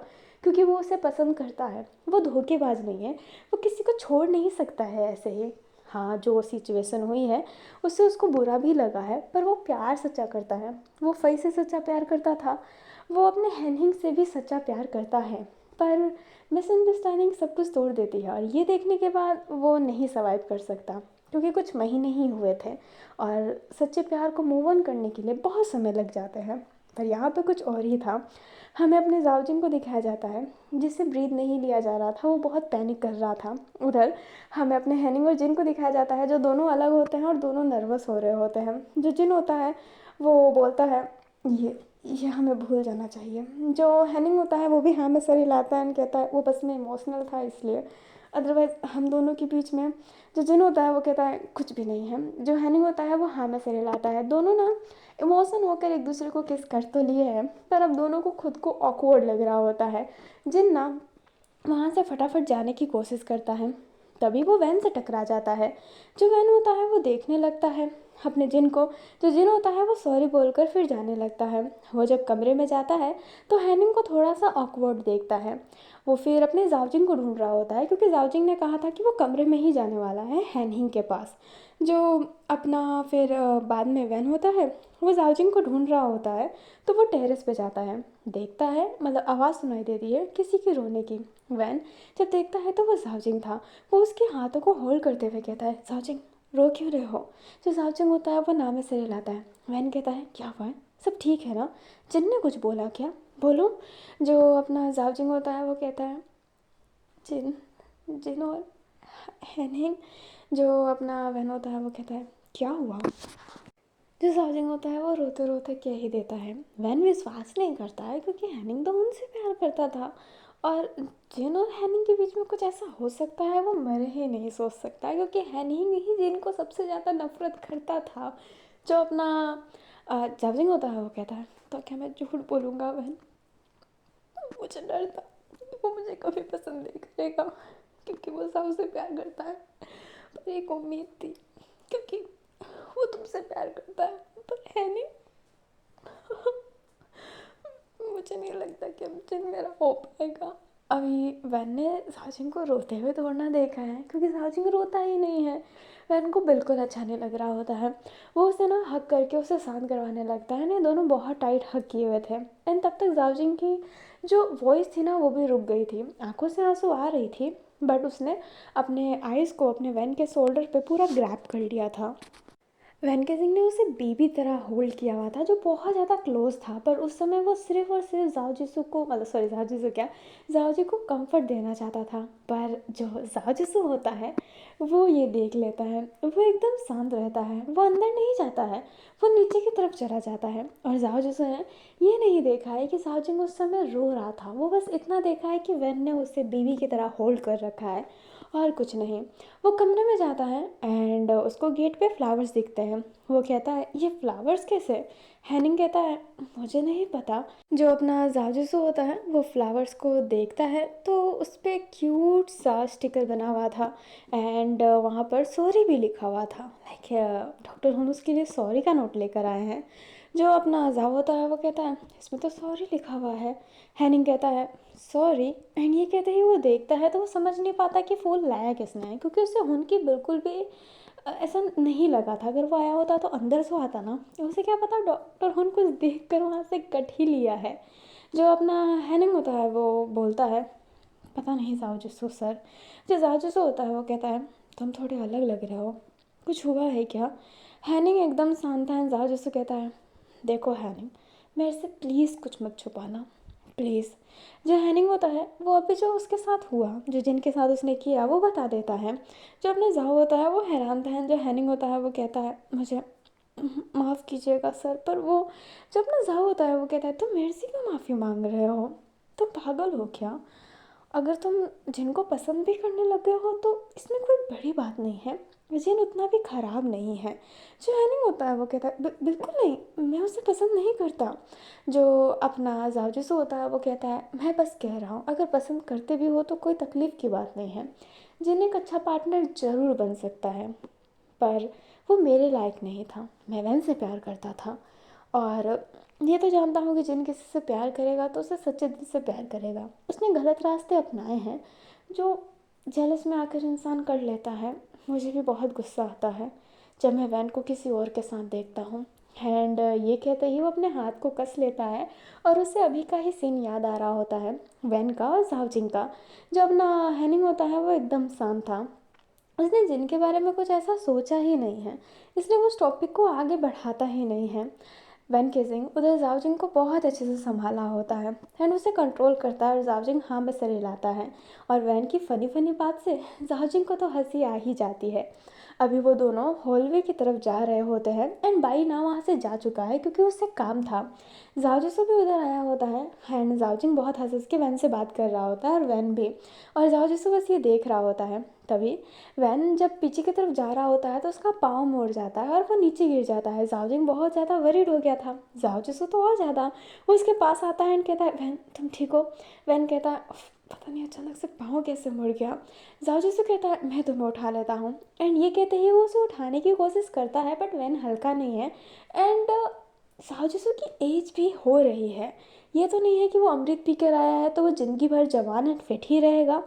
क्योंकि वो उसे पसंद करता है, वो धोखेबाज नहीं है, वो किसी को छोड़ नहीं सकता है ऐसे ही। हाँ जो सिचुएशन हुई है उससे उसको बुरा भी लगा है, पर वो प्यार सच्चा करता है, वो फई से सच्चा प्यार करता था, वो अपने हैनिंग से भी सच्चा प्यार करता है। पर मिसअंडरस्टैंडिंग सब कुछ तोड़ देती है, और ये देखने के बाद वो नहीं सर्वाइव कर सकता, क्योंकि कुछ महीने ही हुए थे और सच्चे प्यार को मूव ऑन करने के लिए बहुत समय लग जाते हैं। पर यहाँ पे कुछ और ही था। हमें अपने जाओजिन को दिखाया जाता है जिससे ब्रीद नहीं लिया जा रहा था, वो बहुत पैनिक कर रहा था। उधर हमें अपने हैनिंग और जिन को दिखाया जाता है, जो दोनों अलग होते हैं और दोनों नर्वस हो रहे होते हैं। जो जिन होता है वो बोलता है ये हमें भूल जाना चाहिए। जो हैनिंग होता है वो भी हाँ में सर हिलाता है, कहता है वो बस में इमोशनल था इसलिए, अदरवाइज़ हम दोनों के बीच में। जो जिन होता है वो कहता है कुछ भी नहीं है। जो हैनिंग होता है वो हाँ में सर हिलाता है। दोनों ना इमोशन होकर एक दूसरे को किस कर तो लिए हैं, पर अब दोनों को खुद को ऑकवर्ड लग रहा होता है। जिन ना वहाँ से फटाफट जाने की कोशिश करता है, तभी वो वैन से टकरा जाता है। जो वैन होता है वो देखने लगता है अपने जिन को। जो जिन होता है वो सॉरी बोलकर फिर जाने लगता है। वो जब कमरे में जाता है तो हैनिंग को थोड़ा सा ऑकवर्ड देखता है। वो फिर अपने जाओजिंग को ढूंढ रहा होता है, क्योंकि जाओजिंग ने कहा था कि वो कमरे में ही जाने वाला है हैनिंग के पास। जो अपना फिर बाद में वैन होता है वो जाओजिंग को ढूंढ रहा होता है, तो वो टेरेस पे जाता है, देखता है, मतलब आवाज़ सुनाई देती है किसी के रोने की। वैन जब देखता है तो वो जाओजिंग था। वो उसके हाथों को होल्ड करते हुए कहता है जाओजिंग रो क्यों रहे हो? जो जाओजिंग होता है वो नाम से हिलाता है। वैन कहता है क्या हुआ है, सब ठीक है ना? जिन ने कुछ बोला क्या? बोलो। जो अपना जाओजिंग होता है वो कहता है जिन जिन और हैनिंग। जो अपना वैन होता है वो कहता है क्या हुआ? जो जाओजिंग होता है वो रोते रोते कह ही देता है। वैन विश्वास नहीं करता है क्योंकि हैनिंग तो उनसे प्यार करता था, और जिन और हैनिंग के बीच में कुछ ऐसा हो सकता है वो मरे ही नहीं सोच सकता, क्योंकि हैनिंग ही जिन को सबसे ज़्यादा नफरत करता था। जो अपना जाओजिंग होता है वो कहता है तो क्या मैं झूठ बोलूँगा वैन? मुझे डर था वो मुझे कभी पसंद नहीं करेगा क्योंकि वो सबसे प्यार करता है, पर एक उम्मीद थी क्योंकि वो तुमसे प्यार करता है, पर है नहीं। मुझे नहीं लगता कि अब जिन मेरा हो पाएगा। अभी वैन ने साजिन को रोते हुए दौड़ना देखा है, क्योंकि साजिन रोता ही नहीं है। वैन को बिल्कुल अच्छा नहीं लग रहा होता है। वो उसे ना हक करके उसे शांत करवाने लगता है। ना दोनों बहुत टाइट हक किए हुए थे, एंड तब तक जाओजिंग की जो वॉइस थी ना वो भी रुक गई थी। आंखों से आंसू आ रही थी, बट उसने अपने आइज़ को अपने वैन के शोल्डर पे पूरा ग्रैब कर लिया था। वेंकी सिंह ने उसे बेबी तरह होल्ड किया हुआ था, जो बहुत ज़्यादा क्लोज था। पर उस समय वो सिर्फ और सिर्फ जाओ जिसू को, मतलब सॉरी, जाओ जिसू क्या, जाओ जी को कंफर्ट देना चाहता था। पर जो जाओ जिसू होता है वो ये देख लेता है, वो एकदम शांत रहता है, वो अंदर नहीं जाता है, वो नीचे की तरफ चला जाता है। और जाओ जिसू ने ये नहीं देखा है कि जाओ जिंग उस समय रो रहा था। वो बस इतना देखा है कि वेन ने उसे बीवी की तरह होल्ड कर रखा है, और कुछ नहीं। वो कमरे में जाता है एंड उसको गेट पे फ्लावर्स दिखते हैं। वो कहता है ये फ्लावर्स कैसे? हैनिंग कहता है मुझे नहीं पता। जो अपना जाजूसू होता है वो फ्लावर्स को देखता है तो उस पर क्यूट सा स्टिकर बना हुआ था, एंड वहाँ पर सॉरी भी लिखा हुआ था। लाइक डॉक्टर हम उसके लिए सॉरी का नोट लेकर आए हैं। जो अपना जाओ होता है वो कहता है इसमें तो सॉरी लिखा हुआ है। हैनिंग कहता है सॉरी, एंड ये कहते ही वो देखता है तो वो समझ नहीं पाता कि फूल लाया किसने है, क्योंकि उसे उनकी बिल्कुल भी ऐसा नहीं लगा था। अगर वो आया होता तो अंदर से आता ना, उसे क्या पता डॉक्टर हुन कुछ देख कर वहाँ से कट ही लिया है। जो अपना हैनिंग होता है वो बोलता है पता नहीं जाओ सर। जो जाओ होता है वो कहता है तुम थोड़े अलग लग रहे हो, कुछ हुआ है क्या? हैनिंग एकदम शांत है। जाओ कहता है देखो हैनिंग, मेरे से प्लीज़ कुछ मत छुपाना, प्लीज़। जो हैनिंग होता है वो अभी जो उसके साथ हुआ, जो जिनके साथ उसने किया वो बता देता है। जो अपने जाओ होता है वो हैरान था। जो हैनिंग होता है वो कहता है मुझे माफ़ कीजिएगा सर। पर वो जो अपना जाओ होता है वो कहता है तुम मेरे से क्यों माफ़ी मांग रहे हो? तुम पागल हो क्या? अगर तुम जिनको पसंद भी करने लगे हो तो इसमें कोई बड़ी बात नहीं है, जिन उतना भी ख़राब नहीं है। जो है नहीं होता है वो कहता है बिल्कुल नहीं, मैं उसे पसंद नहीं करता। जो अपना जावजिसु होता है वो कहता है मैं बस कह रहा हूँ, अगर पसंद करते भी हो तो कोई तकलीफ़ की बात नहीं है। जिन एक अच्छा पार्टनर ज़रूर बन सकता है, पर वो मेरे लायक नहीं था। मैं वैन से प्यार करता था, और ये तो जानता हूँ कि जिन किसी से प्यार करेगा तो उसे सच्चे दिल से प्यार करेगा। उसने गलत रास्ते अपनाए हैं जो जेलस में आकर इंसान कर लेता है। मुझे भी बहुत गुस्सा आता है जब मैं वैन को किसी और के साथ देखता हूँ। एंड ये कहते ही वो अपने हाथ को कस लेता है, और उसे अभी का ही सीन याद आ रहा होता है, वैन का और जावजिंग का। जो अपना हैनिंग होता है वो एकदम शांत था। उसने जिनके बारे में कुछ ऐसा सोचा ही नहीं है, इसलिए वो उस टॉपिक को आगे बढ़ाता ही नहीं है। वैन केजिंग उधर जाओजिंग को बहुत अच्छे से संभाला होता है एंड उसे कंट्रोल करता है, और जाओजिंग हाँ में सर हिलाता है। और वैन की फ़नी फ़नी बात से जाओजिंग को तो हंसी आ ही जाती है। अभी वो दोनों हॉलवे की तरफ जा रहे होते हैं एंड बाई ना वहाँ से जा चुका है क्योंकि उससे काम था। जाओजिसो भी उधर आया होता है एंड जाओजिंग बहुत हंस हंस के वैन से बात कर रहा होता है, और वैन भी। और जाओजिसो बस ये देख रहा होता है। तभी वैन जब पीछे की तरफ जा रहा होता है तो उसका पाँव मुड़ जाता है और वो नीचे गिर जाता है। जाओजिंग बहुत ज़्यादा वरीड हो गया था, जाओजिसो तो और ज़्यादा। वो उसके पास आता है एंड कहता है वैन तुम ठीक हो? वैन कहता है "उफ, पता नहीं अचानक से पाँव कैसे मुड़ गया"। जाओजिसो कहता है मैं तुम्हें उठा लेता हूँ, एंड ये कहते ही वो उसे उठाने की कोशिश करता है, बट वैन हल्का नहीं है। एंड जाओजिसो की एज भी हो रही है, ये तो नहीं है कि वो अमृत पी कर आया है तो वो ज़िंदगी भर जवान एंड फिट ही रहेगा।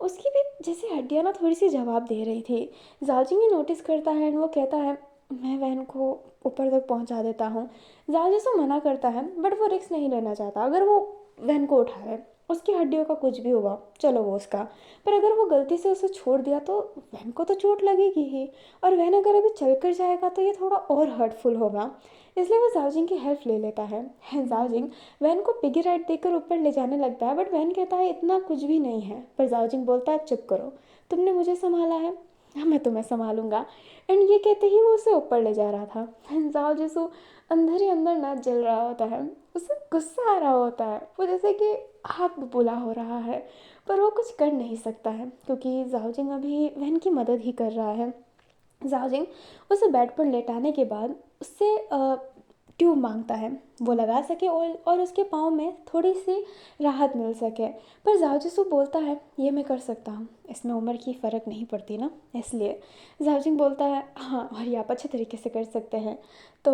उसकी भी जैसे हड्डियाँ ना थोड़ी सी जवाब दे रही थी। जाओजिंग ये नोटिस करता है एंड वो कहता है मैं वैन को ऊपर तक पहुंचा देता हूँ। जाओजिसो मना करता है, बट वो रिस्क नहीं लेना चाहता। अगर वो वैन को उठाए, उसकी हड्डियों का कुछ भी हुआ चलो वो उसका, पर अगर वो गलती से उसे छोड़ दिया तो वैन को तो चोट लगेगी ही, और वैन अगर अभी चल कर जाएगा तो ये थोड़ा और हर्टफुल होगा। इसलिए वो जाओजिंग की हेल्प ले लेता है। जाओजिंग वैन को पिगी राइड देकर ऊपर ले जाने लगता है, बट वैन कहता है इतना कुछ भी नहीं है, पर जाओजिंग बोलता है चुप करो, तुमने मुझे संभाला है, मैं तुम्हें संभालूंगा। एंड ये कहते ही वो उसे ऊपर ले जा रहा था। जाओ जिसो अंदर ही अंदर ना जल रहा होता है, उसे गुस्सा आ रहा होता है, वो जैसे कि आग बुला हो रहा है, पर वो कुछ कर नहीं सकता है क्योंकि जाओजिंग अभी वैन की मदद ही कर रहा है। जाओजिंग उसे बेड पर लेटाने के बाद उससे ट्यूब मांगता है, वो लगा सके और उसके पाँव में थोड़ी सी राहत मिल सके। पर जाओजिसु बोलता है ये मैं कर सकता हूँ, इसमें उम्र की फ़र्क नहीं पड़ती ना, इसलिए जाओजिंग बोलता है हाँ और ये आप अच्छे तरीके से कर सकते हैं। तो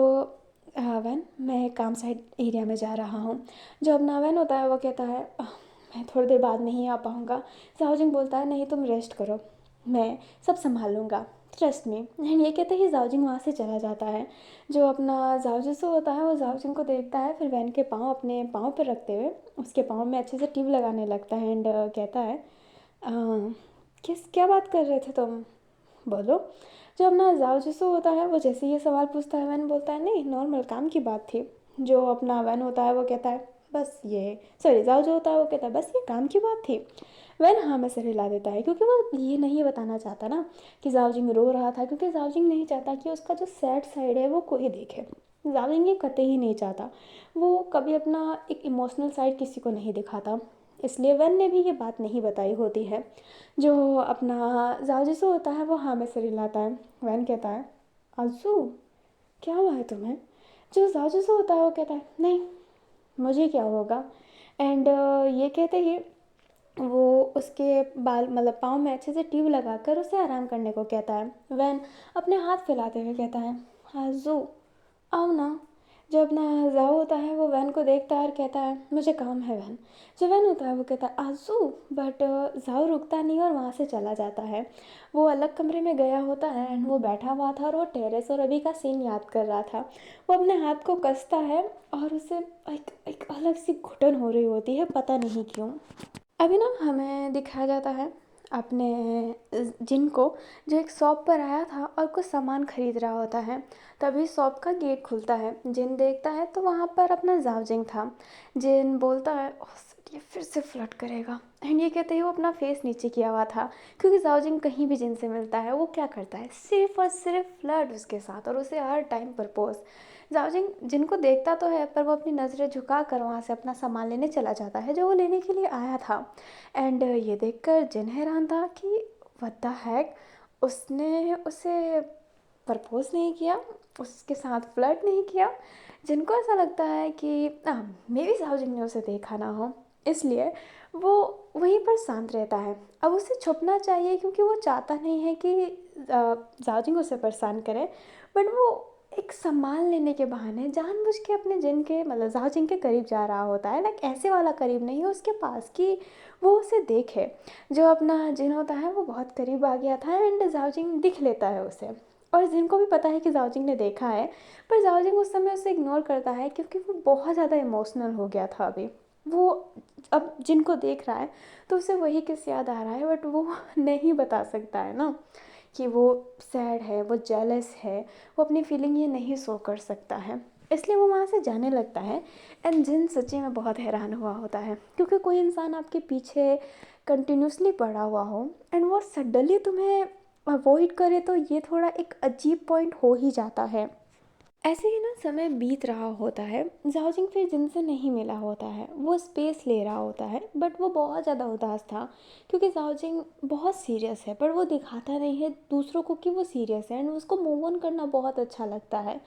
वैन मैं काम साइड एरिया में जा रहा हूँ। जो अपना वैन होता है वो कहता है मैं थोड़ी देर बाद नहीं आ पाऊँगा। जाओजिंग बोलता है नहीं तुम रेस्ट करो, मैं सब संभाल लूँगा, ट्रस्ट मी। एंड ये कहते ही जाओजिंग वहाँ से चला जाता है। जो अपना जाओजिसु होता है वो जाओजिंग को देखता है, फिर वैन के पाँव अपने पाँव पर रखते हुए उसके पाँव में अच्छे से टिप लगाने लगता है। एंड कहता है क्या बात कर रहे थे तुम, बोलो। जो अपना जाओजिसु होता है वो जैसे ये सवाल पूछता है वैन बोलता है नहीं नॉर्मल काम की बात थी। जो अपना वैन होता है वो कहता है बस ये सॉरी जाओ जो होता है वो कहता है बस ये काम की बात थी। वैन हाँ में सर हिला देता है क्योंकि वो ये नहीं बताना चाहता ना कि जाओजिंग रो रहा था, क्योंकि जाओजिंग नहीं चाहता कि उसका जो सैड साइड है वो कोई देखे। जाओजिंग ये कतई ही नहीं चाहता, वो कभी अपना एक इमोशनल साइड किसी को नहीं दिखाता, इसलिए वैन ने भी ये बात नहीं बताई होती है। जो अपना जाओजिसु होता है वो हाँ में सिर हिलाता है। वैन कहता है आजू क्या हुआ है तुम्हें। जो जाओजिसु होता है वो कहता है नहीं मुझे क्या होगा। एंड ये कहते ही वो उसके बाल मतलब पाँव में अच्छे से ट्यूब लगाकर उसे आराम करने को कहता है। वैन अपने हाथ फैलाते हुए कहता है आजू आओ ना। जो अपना जाओ होता है वो वैन को देखता है और कहता है मुझे काम है वैन। जो वैन होता है वो कहता है आजू, बट जाओ रुकता नहीं और वहाँ से चला जाता है। वो अलग कमरे में गया होता है एंड वो बैठा हुआ था और वो टेरेस और अभी का सीन याद कर रहा था। वो अपने हाथ को कसता है और उसे एक अलग सी घुटन हो रही होती है, पता नहीं क्यों। अभी ना हमें दिखाया जाता है अपने जिन को, जो एक शॉप पर आया था और कुछ सामान खरीद रहा होता है। तभी शॉप का गेट खुलता है, जिन देखता है तो वहाँ पर अपना जावजिंग था। जिन बोलता है ओह शिट, ये फिर से फ्लर्ट करेगा। एंड ये कहते ही वो अपना फेस नीचे किया हुआ था, क्योंकि जावजिंग कहीं भी जिन से मिलता है वो क्या करता है सिर्फ और सिर्फ फ्लर्ट उसके साथ, और उसे हर टाइम प्रपोज। जाओजिंग जिनको देखता तो है पर वो अपनी नज़रें झुका कर वहाँ से अपना सामान लेने चला जाता है जो वो लेने के लिए आया था। एंड ये देखकर जिन हैरान था कि व्हाट द हैक, उसने उसे प्रपोज नहीं किया, उसके साथ फ्लर्ट नहीं किया। जिनको ऐसा लगता है कि मे बी जाओजिंग ने उसे देखा ना हो, इसलिए वो वहीं पर शांत रहता है। अब उसे छुपना चाहिए क्योंकि वो चाहता नहीं है कि जाओजिंग उसे परेशान करे, बट वो एक सामान लेने के बहाने जानबूझ के अपने जिन के मतलब जाओजिंग के करीब जा रहा होता है। लाइक ऐसे वाला करीब नहीं है उसके पास कि वो उसे देखे। जो अपना जिन होता है वो बहुत करीब आ गया था एंड जाओजिंग दिख लेता है उसे, और जिनको भी पता है कि जाओजिंग ने देखा है, पर जाओजिंग उस समय उसे इग्नोर करता है क्योंकि वो बहुत ज़्यादा इमोशनल हो गया था अभी। वो अब जिनको देख रहा है तो उसे वही किस याद आ रहा है, बट वो नहीं बता सकता है ना कि वो सैड है, वो जेलस है, वो अपनी फीलिंग ये नहीं शो कर सकता है, इसलिए वो वहाँ से जाने लगता है। एंड जिन सच्ची में बहुत हैरान हुआ होता है क्योंकि कोई इंसान आपके पीछे कंटिन्यूसली पड़ा हुआ हो एंड वो सडनली तुम्हें अवॉइड करे तो ये थोड़ा एक अजीब पॉइंट हो ही जाता है। ऐसे ही ना समय बीत रहा होता है, जाओजिंग फिर जिनसे नहीं मिला होता है, वो स्पेस ले रहा होता है, बट वो बहुत ज़्यादा उदास था क्योंकि जाओजिंग बहुत सीरियस है पर वो दिखाता नहीं है दूसरों को कि वो सीरियस है। एंड उसको मूव ऑन करना बहुत अच्छा लगता है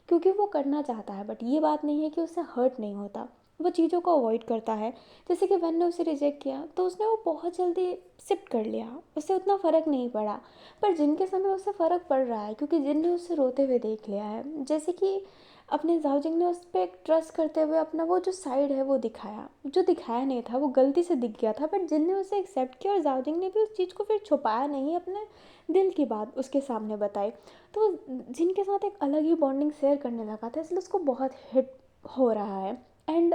क्योंकि वो करना चाहता है, बट ये बात नहीं है कि उससे हर्ट नहीं होता, वो चीज़ों को अवॉइड करता है। जैसे कि वैन ने उसे रिजेक्ट किया तो उसने वो बहुत जल्दी एक्सेप्ट कर लिया, उससे उतना फ़र्क नहीं पड़ा। पर जिनके समय उससे फ़र्क पड़ रहा है क्योंकि जिन ने उसे रोते हुए देख लिया है, जैसे कि अपने जाओजिंग ने उस पर एक ट्रस्ट करते हुए अपना वो जो साइड है वो दिखाया, जो दिखाया नहीं था वो गलती से दिख गया था, बट जिन ने उसे एक्सेप्ट किया और जाओजिंग ने भी उस चीज़ को फिर छुपाया नहीं, अपने दिल की बात उसके सामने बताई। तो जिनके साथ एक अलग ही बॉन्डिंग शेयर करने लगा था, इसलिए उसको बहुत हिट हो रहा है। And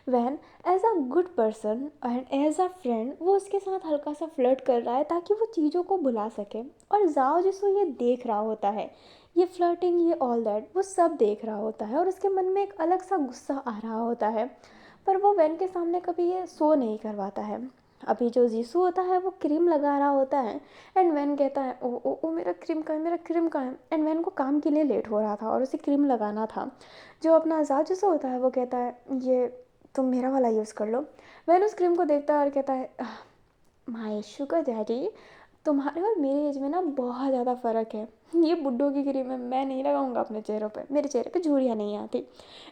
when as a good person and as a friend वो उसके साथ हल्का सा फ्लर्ट कर रहा है ताकि वो चीज़ों को भुला सके। और जाओ जिसको ये देख रहा होता है, ये फ्लर्टिंग, ये ऑल दैट वो सब देख रहा होता है और उसके मन में एक अलग सा गुस्सा आ रहा होता है, पर वो वैन के सामने कभी ये शो नहीं करवाता है। अभी जो जीसू होता है वो क्रीम लगा रहा होता है एंड वैन कहता है ओ ओ ओ मेरा क्रीम कहाँ है, मेरा क्रीम कहाँ है। एंड वैन को काम के लिए लेट हो रहा था और उसे क्रीम लगाना था। जो अपना आज़ाद जीसू होता है वो कहता है ये तुम मेरा वाला यूज़ कर लो। वैन उस क्रीम को देखता है और कहता है माय शुगर डैडी, तुम्हारे और मेरे एज में ना बहुत ज़्यादा फ़र्क है। ये बुड्ढों की क्रीम है, मैं नहीं लगाऊंगा अपने चेहरों पे, मेरे चेहरे पे झुर्रियाँ नहीं आती।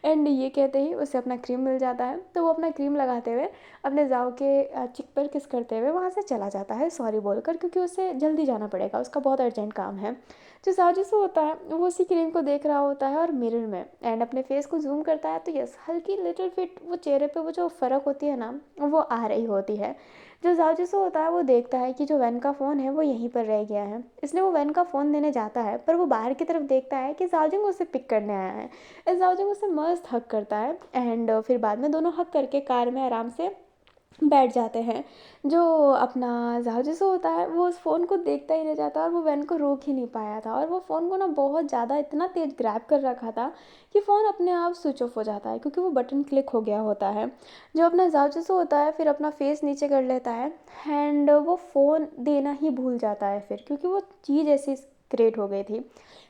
एंड ये कहते ही उसे अपना क्रीम मिल जाता है, तो वो अपना क्रीम लगाते हुए अपने जाओ के चिक पर किस करते हुए वहाँ से चला जाता है सॉरी बोलकर, क्योंकि उसे जल्दी जाना पड़ेगा, उसका बहुत अर्जेंट काम है। जो साजिश होता है वो उसी क्रीम को देख रहा होता है और मिरर में एंड अपने फेस को जूम करता है, तो यस हल्की लिटिल फिट वो चेहरे पे वो जो फ़र्क होती है ना वो आ रही होती है। जो जाओ होता है वो देखता है कि जो वैन का फ़ोन है वो यहीं पर रह गया है, इसलिए वो वैन का फ़ोन देने जाता है, पर वो बाहर की तरफ देखता है कि जाओजिंग उसे पिक करने आया है। इस जाओजिंग उसे मस्त हक करता है एंड फिर बाद में दोनों हक करके कार में आराम से बैठ जाते हैं। जो अपना जाओ होता है वो उस फ़ोन को देखता ही रह जाता है और वो वैन को रोक ही नहीं पाया था, और वो फ़ोन को ना बहुत ज़्यादा इतना तेज़ ग्रैब कर रखा था कि फ़ोन अपने आप स्विच ऑफ हो जाता है, क्योंकि वो बटन क्लिक हो गया होता है। जो अपना जाओ होता है फिर अपना फेस नीचे कर लेता है एंड वो फ़ोन देना ही भूल जाता है फिर, क्योंकि वो चीज़ ऐसी क्रिएट हो गई थी।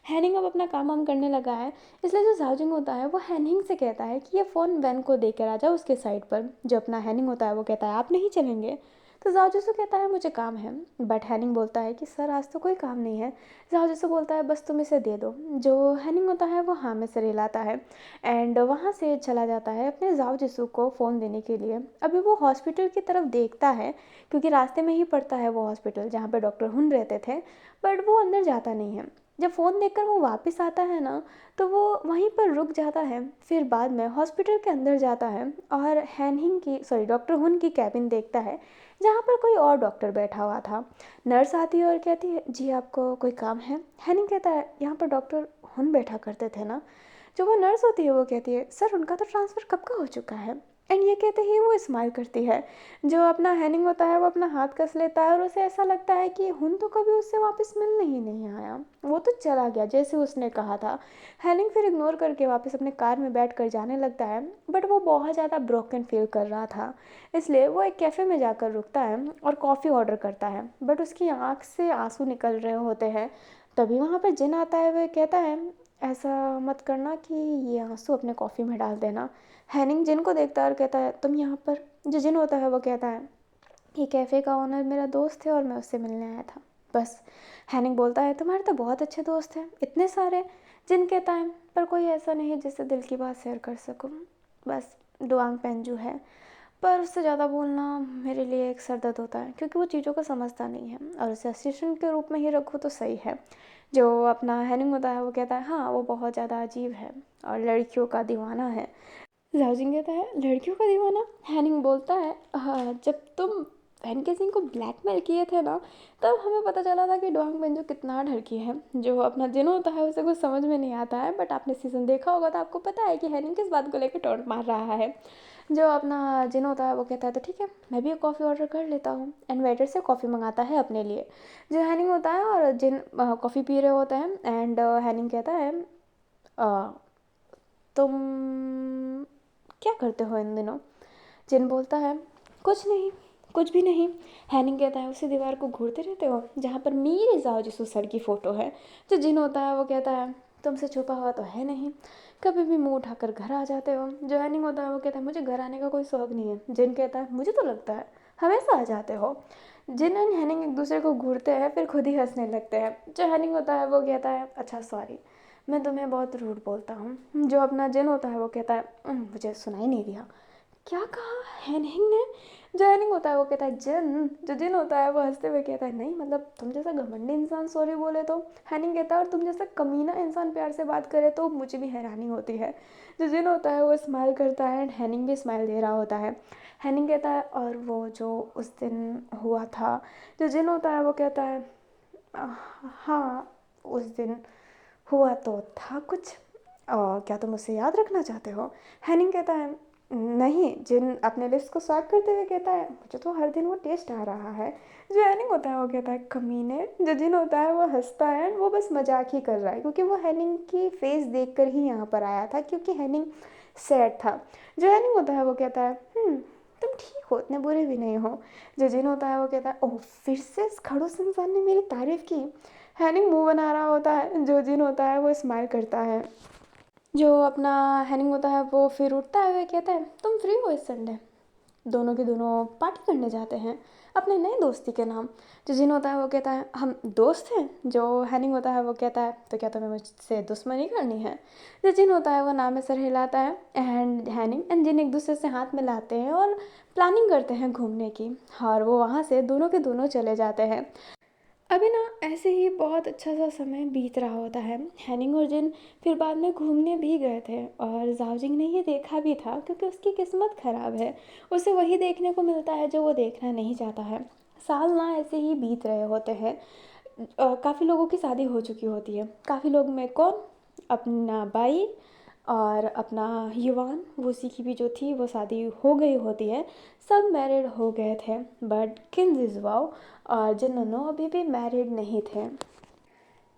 हैनिंग अब अपना काम वाम करने लगा है, इसलिए जो जाओजिंग होता है वो हैनिंग से कहता है कि ये फ़ोन वैन को दे कर आ जाओ उसके साइड पर। जो अपना हैनिंग होता है वो कहता है आप नहीं चलेंगे, तो जाओजिसु कहता है मुझे काम है, बट हैनिंग बोलता है कि सर आज तो कोई काम नहीं है। जाओजिसु बोलता है बस तुम इसे दे दो। जो हैनिंग होता है वो हाँ में सिर हिलाता है एंड वहाँ से चला जाता है अपने जाओजिसु को फ़ोन देने के लिए। अभी वो हॉस्पिटल की तरफ देखता है, क्योंकि रास्ते में ही पड़ता है वो हॉस्पिटल जहाँ पर डॉक्टर हुन रहते थे, बट वो अंदर जाता नहीं है। जब फ़ोन देखकर वो वापस आता है ना, तो वो वहीं पर रुक जाता है, फिर बाद में हॉस्पिटल के अंदर जाता है और हैनहिंग की सॉरी डॉक्टर हुन की कैबिन देखता है, जहाँ पर कोई और डॉक्टर बैठा हुआ था। नर्स आती है और कहती है जी आपको कोई काम है। हैनिंग कहता है यहाँ पर डॉक्टर हुन बैठा करते थे ना। जो वो नर्स होती है वो कहती है सर उनका तो ट्रांसफ़र कब का हो चुका है। एंड ये कहते ही वो स्माइल करती है। जो अपना हैनिंग होता है वो अपना हाथ कस लेता है और उसे ऐसा लगता है कि हुन तो कभी उससे वापस मिलने ही नहीं आया, वो तो चला गया जैसे उसने कहा था। हैनिंग फिर इग्नोर करके वापस अपने कार में बैठ कर जाने लगता है, बट वो बहुत ज़्यादा ब्रोकन फील कर रहा था, इसलिए वो एक कैफ़े में जाकर रुकता है और कॉफ़ी ऑर्डर करता है, बट उसकी आँख से आंसू निकल रहे होते हैं। तभी वहाँ पर जिन आता है, वह कहता है ऐसा मत करना कि ये आंसू अपने कॉफ़ी में डाल देना। हैनिंग जिन को देखता है और कहता है तुम यहाँ पर। जो जिन होता है वो कहता है ये कैफ़े का ओनर मेरा दोस्त है और मैं उससे मिलने आया था बस। हैनिंग बोलता है तुम्हारे तो बहुत अच्छे दोस्त हैं, इतने सारे। जिन कहता है पर कोई ऐसा नहीं जिससे दिल की बात शेयर कर सकूं, बस डुआंग पेंजू है, पर उससे ज़्यादा बोलना मेरे लिए एक सर दर्द होता है, क्योंकि वो चीज़ों को समझता नहीं है और उसे असिस्टेंट के रूप में ही रखूँ तो सही है। जो अपना हैनिंग होता है वो कहता है हाँ वो बहुत ज़्यादा अजीब है और लड़कियों का दीवाना है। जाओजिंग कहता है लड़कियों का दीवाना। हैनिंग बोलता है हाँ जब तुम वैन के सिंह को ब्लैकमेल किए थे ना, तब हमें पता चला था कि डोंग बेंजो कितना ढड़की है। जो अपना जिन होता है उसे कुछ समझ में नहीं आता है, बट आपने सीज़न देखा होगा तो आपको पता है कि हैनिंग किस बात को लेकर टॉन्ट मार रहा है। जो अपना जिन होता है वो कहता है तो ठीक है मैं भी एक कॉफ़ी ऑर्डर कर लेता हूँ, एंड वेटर से कॉफ़ी मंगाता है अपने लिए। जो हैनिंग होता है और जिन कॉफ़ी पी रहे होते हैं एंड हैनिंग कहता है "अ, तुम क्या करते हो इन दिनों"। जिन बोलता है कुछ नहीं, कुछ भी नहीं। हैनिंग कहता है उसी दीवार को घूरते रहते हो जहाँ पर मेरे जाओ जिसू सर की फ़ोटो है। जो जिन होता है वो कहता है तुमसे छुपा हुआ तो है नहीं, कभी भी मुंह उठाकर घर आ जाते हो। जो हैनिंग होता है वो कहता है मुझे घर आने का कोई शौक नहीं है। जिन कहता है मुझे तो लगता है हमेशा आ जाते हो। जिन एंड हैनिंग एक दूसरे को घूरते हैं फिर खुद ही हंसने लगते हैं। जो हैनिंग होता है वो कहता है अच्छा सॉरी, मैं तुम्हें बहुत रूड बोलता हूँ। जो अपना जिन होता है वो कहता है मुझे सुनाई नहीं दिया"। क्या कहा हैनिंग ने। जो हैनिंग होता है वो कहता है जिन। जो जिन होता है वो हंसते हुए कहता है नहीं मतलब तुम जैसा घमंडी इंसान सॉरी बोले तो। हैनिंग कहता है और तुम जैसा कमीना इंसान प्यार से बात करे तो मुझे भी हैरानी होती है। जो जिन होता है वो स्माइल करता है एंड हैनिंग भी स्माइल दे रहा होता है। हैनिंग कहता है और वो जो उस दिन हुआ था। जो जिन होता है वो कहता है "आह, हाँ उस दिन हुआ तो था कुछ, और क्या तुम उसे याद रखना चाहते हो"। हैनिंग कहता है नहीं, जिन अपने लिप्स को स्वाइप करते हुए कहता है मुझे तो हर दिन वो टेस्ट आ रहा है। जो हैनिंग होता है वो कहता है कमीने। जो जिन होता है वो हंसता है and वो बस मजाक ही कर रहा है, क्योंकि वो हैनिंग की फेस देख कर ही यहाँ पर आया था, क्योंकि हैनिंग सैड था। जो हैनिंग होता है वो कहता है तुम ठीक हो, इतने बुरे भी नहीं हो। जो जिन होता है वो कहता है ओह, फिर से इस खड़ूस इंसान ने मेरी तारीफ की। हैनिंग मुंह बना रहा होता है। जो जिन होता है वो स्माइल करता है। जो अपना हैनिंग होता है वो फिर उठता है, वे कहता है तुम फ्री हो इस संडे? दोनों के दोनों पार्टी करने जाते हैं अपने नए दोस्ती के नाम। जो जिन होता है वो कहता है हम दोस्त हैं। जो हैनिंग होता है वो कहता है तो क्या तुम्हें मुझसे दुश्मनी करनी है? जो जिन होता है वो नाम में सर हिलाता है एंड हैनिंग एंड जिन एक दूसरे से हाथ मिलाते हैं और प्लानिंग करते हैं घूमने की, और वो वहाँ से दोनों के दोनों चले जाते हैं। अभी ना ऐसे ही बहुत अच्छा सा समय बीत रहा होता है। हैनिंग और जिन फिर बाद में घूमने भी गए थे, और जाओजिंग ने ये देखा भी था, क्योंकि उसकी किस्मत ख़राब है। उसे वही देखने को मिलता है जो वो देखना नहीं चाहता है। साल ना ऐसे ही बीत रहे होते हैं। काफ़ी लोगों की शादी हो चुकी होती है। काफ़ी लोग में कौन, अपना बाई और अपना युवान, वो उसी की भी जो थी वो शादी हो गई होती है। सब मैरिड हो गए थे, बट किंजिज़वाओ और जिन्होंने अभी भी मैरिड नहीं थे।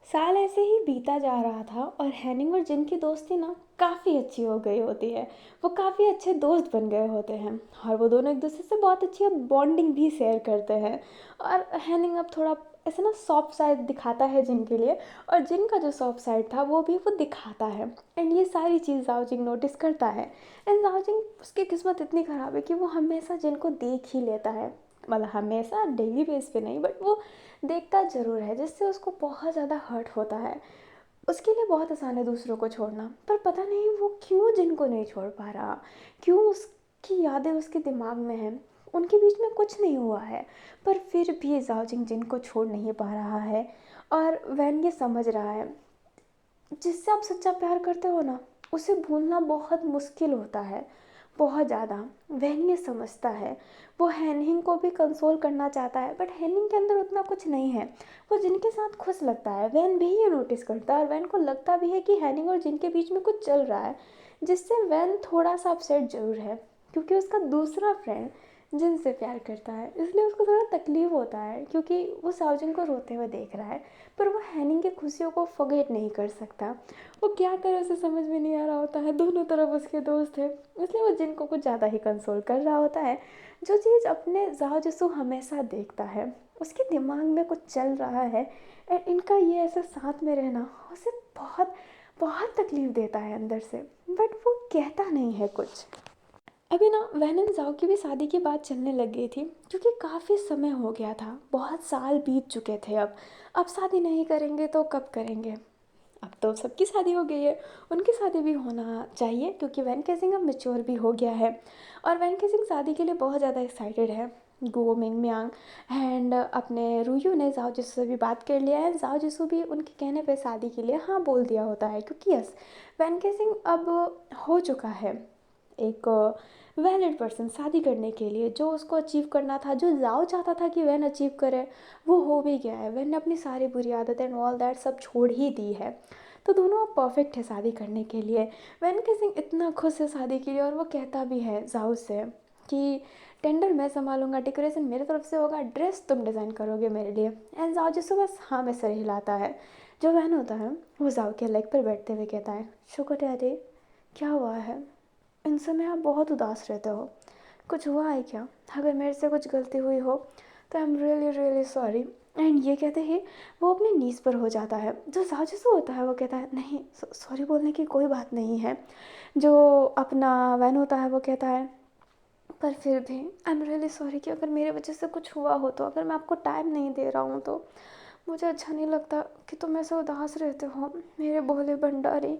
साल ऐसे ही बीता जा रहा था और हैनिंग और जिन की दोस्ती ना काफ़ी अच्छी हो गई होती है। वो काफ़ी अच्छे दोस्त बन गए होते हैं, और वो दोनों एक दूसरे से बहुत अच्छी बॉन्डिंग भी शेयर करते हैं। और हैनिंग अब थोड़ा ऐसे ना सॉफ्ट साइड दिखाता है जिन के लिए, और जिन का जो सॉफ्ट साइड था वो भी वो दिखाता है। एंड ये सारी चीज़ जाओजिंग नोटिस करता है। एंड जाओजिंग, उसकी किस्मत इतनी ख़राब है कि वो हमेशा जिन को देख ही लेता है। मतलब हमेशा डेली बेस पे नहीं, बट वो देखता ज़रूर है, जिससे उसको बहुत ज़्यादा हर्ट होता है। उसके लिए बहुत आसान है दूसरों को छोड़ना, पर पता नहीं वो क्यों जिनको नहीं छोड़ पा रहा। क्यों उसकी यादें उसके दिमाग में हैं। उनके बीच में कुछ नहीं हुआ है, पर फिर भी जाओजिंग जिनको छोड़ नहीं पा रहा है। और वैन ये समझ रहा है, जिससे आप सच्चा प्यार करते हो ना, उसे भूलना बहुत मुश्किल होता है, बहुत ज़्यादा। वैन ये समझता है। वो हैनिंग को भी कंसोल करना चाहता है, बट हैनिंग के अंदर उतना कुछ नहीं है। वो जिनके साथ खुश लगता है, वैन भी ये नोटिस करता है, और वैन को लगता भी है कि हैनिंग और जिनके बीच में कुछ चल रहा है, जिससे वैन थोड़ा सा अपसेट ज़रूर है, क्योंकि उसका दूसरा फ्रेंड जिनसे प्यार करता है, इसलिए उसको थोड़ा तकलीफ होता है, क्योंकि वो साउजिन को रोते हुए देख रहा है। पर वो हैनिंग की खुशियों को फॉरगेट नहीं कर सकता। वो क्या करे उसे समझ में नहीं आ रहा होता है। दोनों तरफ उसके दोस्त हैं, इसलिए वो जिनको कुछ ज़्यादा ही कंसोल कर रहा होता है। जो चीज़ अपने जाओ जिसको हमेशा देखता है, उसके दिमाग में कुछ चल रहा है, एंड इनका ये ऐसा साथ में रहना उसे बहुत बहुत तकलीफ देता है अंदर से, बट वो कहता नहीं है कुछ। अभी ना वैन एंड जाओ की भी शादी की बात चलने लग गई थी, क्योंकि काफ़ी समय हो गया था, बहुत साल बीत चुके थे। अब शादी नहीं करेंगे तो कब करेंगे? अब तो सबकी शादी हो गई है, उनकी शादी भी होना चाहिए, क्योंकि वैन केसिंग अब मेच्योर भी हो गया है। और वैन केसिंग शादी के लिए बहुत ज़्यादा एक्साइटेड है। गो मिंग मियांग एंड अपने रूयू ने जाओ जिसू से भी बात कर लिया है। जाओ जिसू भी उनके कहने पे शादी के लिए हाँ बोल दिया होता है, क्योंकि यस, वैन केसिंग अब हो चुका है एक वैलिड पर्सन शादी करने के लिए। जो उसको अचीव करना था, जो जाओ चाहता था कि वैन अचीव करे, वो हो भी गया है। वैन ने अपनी सारी बुरी आदतें एंड ऑल दैट सब छोड़ ही दी है। तो दोनों अब परफेक्ट है शादी करने के लिए। वैन केसिंग इतना खुश है शादी के लिए, और वो कहता भी है जाओ से कि टेंडर मैं संभालूंगा, डेकोरेशन मेरी तरफ से होगा, ड्रेस तुम डिज़ाइन करोगे मेरे लिए। एंड जाओ जिससे बस हाँ में सर हिलाता है। जो वैन होता है वो जाओ के लेग पर बैठते हुए कहता है शुक्र डैडी, क्या हुआ है? इन समय आप बहुत उदास रहते हो, कुछ हुआ है क्या? अगर मेरे से कुछ गलती हुई हो तो I am really really sorry. And ये कहते ही वो अपने नीज़ पर हो जाता है। जो साजिश होता है वो कहता है नहीं, सॉरी बोलने की कोई बात नहीं है। जो अपना वैन होता है वो कहता है पर फिर भी आई एम रियली सॉरी कि अगर मेरे वजह से कुछ हुआ हो, तो अगर मैं आपको टाइम नहीं दे रहा हूँ तो मुझे अच्छा नहीं लगता कि तुम ऐसे उदास रहते हो मेरे भोले भंडारी।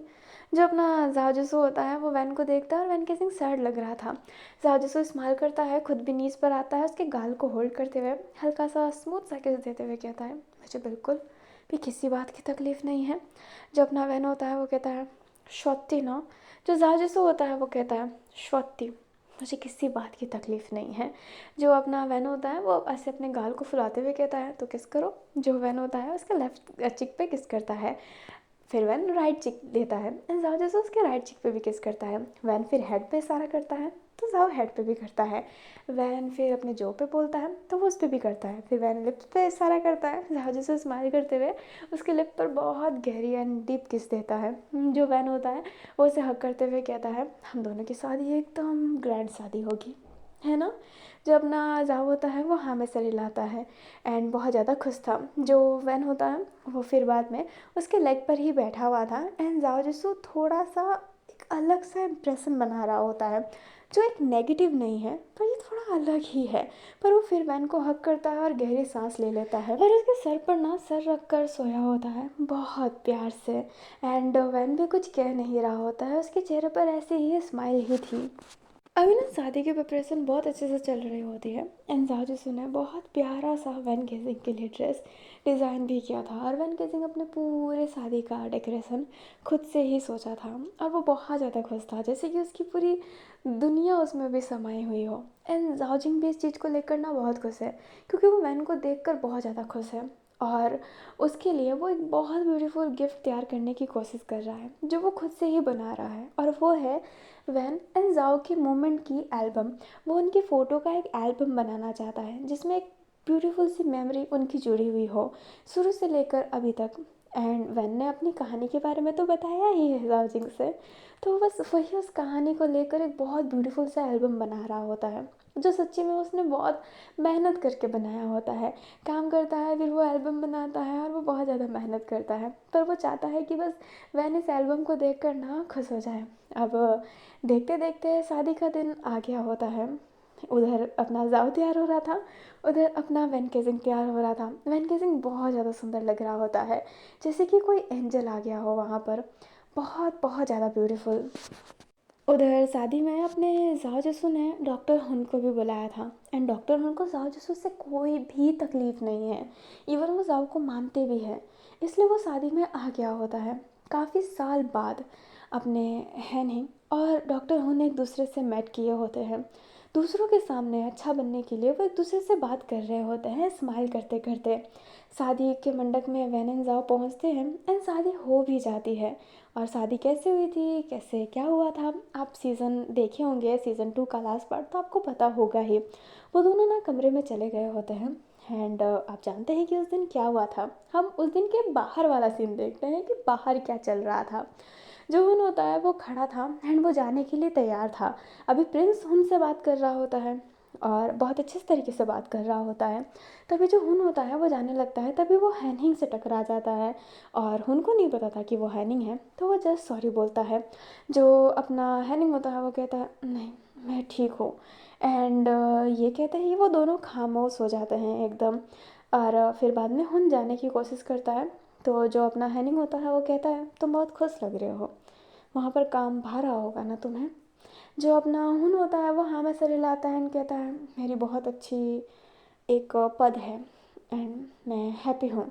जो अपना जाजसू होता है वो वैन को देखता है, और वैन कैसिंग सैड लग रहा था। जाजसू स्माइल करता है, खुद भी नीज पर आता है, उसके गाल को होल्ड करते हुए हल्का सा स्मूथ सा किस देते हुए कहता है मुझे बिल्कुल भी किसी बात की तकलीफ़ नहीं है। जो अपना वैन होता है वो कहता है श्वती ना। जो जाजसू होता है वो कहता है श्वती, मुझे किसी बात की तकलीफ़ नहीं है। जो अपना वैन होता है वो ऐसे अपने गाल को फुलाते हुए कहता है तो किस करो। जो वैन होता है उसके लेफ्ट चिक पे किस करता है। फिर वैन राइट चिक लेता है, जैसे उसके राइट चिक पे भी किस करता है। वैन फिर हेड पे इशारा करता है तो जाओ हेड पे भी करता है। वैन फिर अपने जो पे बोलता है तो वो उस पे भी करता है। फिर वैन लिप्स पे इशारा करता है, जाओ जैसे स्माइल करते हुए उसके लिप पर बहुत गहरी एंड डीप किस देता है। जो वैन होता है वो उसे हक करते हुए कहता है, हम दोनों की शादी एकदम ग्रैंड शादी होगी, है ना। जो अपना जाओ होता है वो हाँ में सर हिलाता है एंड बहुत ज़्यादा खुश था। जो वैन होता है वो फिर बाद में उसके लेग पर ही बैठा हुआ था एंड जाओ जिसको थोड़ा सा एक अलग सा इम्प्रेशन बना रहा होता है, जो एक नेगेटिव नहीं है पर ये थोड़ा अलग ही है। पर वो फिर वैन को हक करता है और गहरी सांस ले लेता है और उसके सर पर ना सर रख कर सोया होता है बहुत प्यार से। एंड वैन भी कुछ कह नहीं रहा होता है, उसके चेहरे पर ऐसी ही स्माइल ही थी। अभी ना शादी की प्रिपरेशन बहुत अच्छे से चल रही होती है एंड जाजू ने बहुत प्यारा सा वैन गेजिंग के लिए ड्रेस डिज़ाइन भी किया था और वैन गेजिंग अपने पूरे शादी का डेकोरेशन खुद से ही सोचा था और वो बहुत ज़्यादा खुश था, जैसे कि उसकी पूरी दुनिया उसमें भी समाई हुई हो। एंड जाओजिंग भी इस चीज़ को लेकर ना बहुत खुश है क्योंकि वो वैन को देख कर बहुत ज़्यादा खुश है और उसके लिए वो एक बहुत ब्यूटीफुल गिफ्ट तैयार करने की कोशिश कर रहा है जो वो खुद से ही बना रहा है और वो है वैन एंड जाओ के मोमेंट की एल्बम। वो उनकी फ़ोटो का एक एल्बम बनाना चाहता है जिसमें एक ब्यूटीफुल सी मेमोरी उनकी जुड़ी हुई हो शुरू से लेकर अभी तक। एंड वैन ने अपनी कहानी के बारे में तो बताया ही है जाओजिंग से, तो बस वही उस कहानी को लेकर एक बहुत ब्यूटीफुल सा एल्बम बना रहा होता है जो सच्ची में उसने बहुत मेहनत करके बनाया होता है। काम करता है फिर वो एल्बम बनाता है और वो बहुत ज़्यादा मेहनत करता है पर वो चाहता है कि बस वैन इस एल्बम को देख कर ना खुश हो जाए। अब देखते देखते शादी का दिन आ गया होता है। उधर अपना जाओ तैयार हो रहा था, उधर अपना वैन केजिंग तैयार हो रहा था। वैन केजिंग बहुत ज़्यादा सुंदर लग रहा होता है, जैसे कि कोई एंजल आ गया हो वहाँ पर, बहुत बहुत ज़्यादा ब्यूटीफुल। उधर शादी में अपने जाओ जसू ने डॉक्टर हुन को भी बुलाया था एंड डॉक्टर हुन को जाओ जसू से कोई भी तकलीफ़ नहीं है, इवन वो जाओ को मानते भी हैं, इसलिए वो शादी में आ गया होता है। काफ़ी साल बाद अपने हैनिंग और डॉक्टर हुन एक दूसरे से मेट किए होते हैं। दूसरों के सामने अच्छा बनने के लिए वो एक दूसरे से बात कर रहे होते हैं स्माइल करते करते। शादी के मंडप में वैन एंड जाओ पहुँचते हैं एंड शादी हो भी जाती है। और शादी कैसे हुई थी, कैसे क्या हुआ था, आप सीज़न देखे होंगे, सीज़न 2 का लास्ट पार्ट, तो आपको पता होगा ही। वो दोनों ना कमरे में चले गए होते हैं एंड आप जानते हैं कि उस दिन क्या हुआ था। हम उस दिन के बाहर वाला सीन देखते हैं कि बाहर क्या चल रहा था। जो हुन होता है वो खड़ा था एंड वो जाने के लिए तैयार था। अभी प्रिंस हुन से बात कर रहा होता है और बहुत अच्छे तरीके से बात कर रहा होता है। तभी जो हुन होता है वो जाने लगता है, तभी वो हैनिंग से टकरा जाता है और हुन को नहीं पता था कि वो हैनिंग है, तो वो जस्ट सॉरी बोलता है। जो अपना हैनिंग होता है वो कहता है नहीं मैं ठीक हूँ एंड ये कहते ही वो दोनों खामोश हो जाते हैं एकदम। और फिर बाद में हुन जाने की कोशिश करता है, तो जो अपना हैनिंग होता है वो कहता है तुम बहुत खुश लग रहे हो, वहाँ पर काम भा रहा होगा ना तुम्हें। जो अपना हुन होता है वो हाँ में सर हिलाता है एंड कहता है मेरी बहुत अच्छी एक पद है एंड मैं हैप्पी हूँ,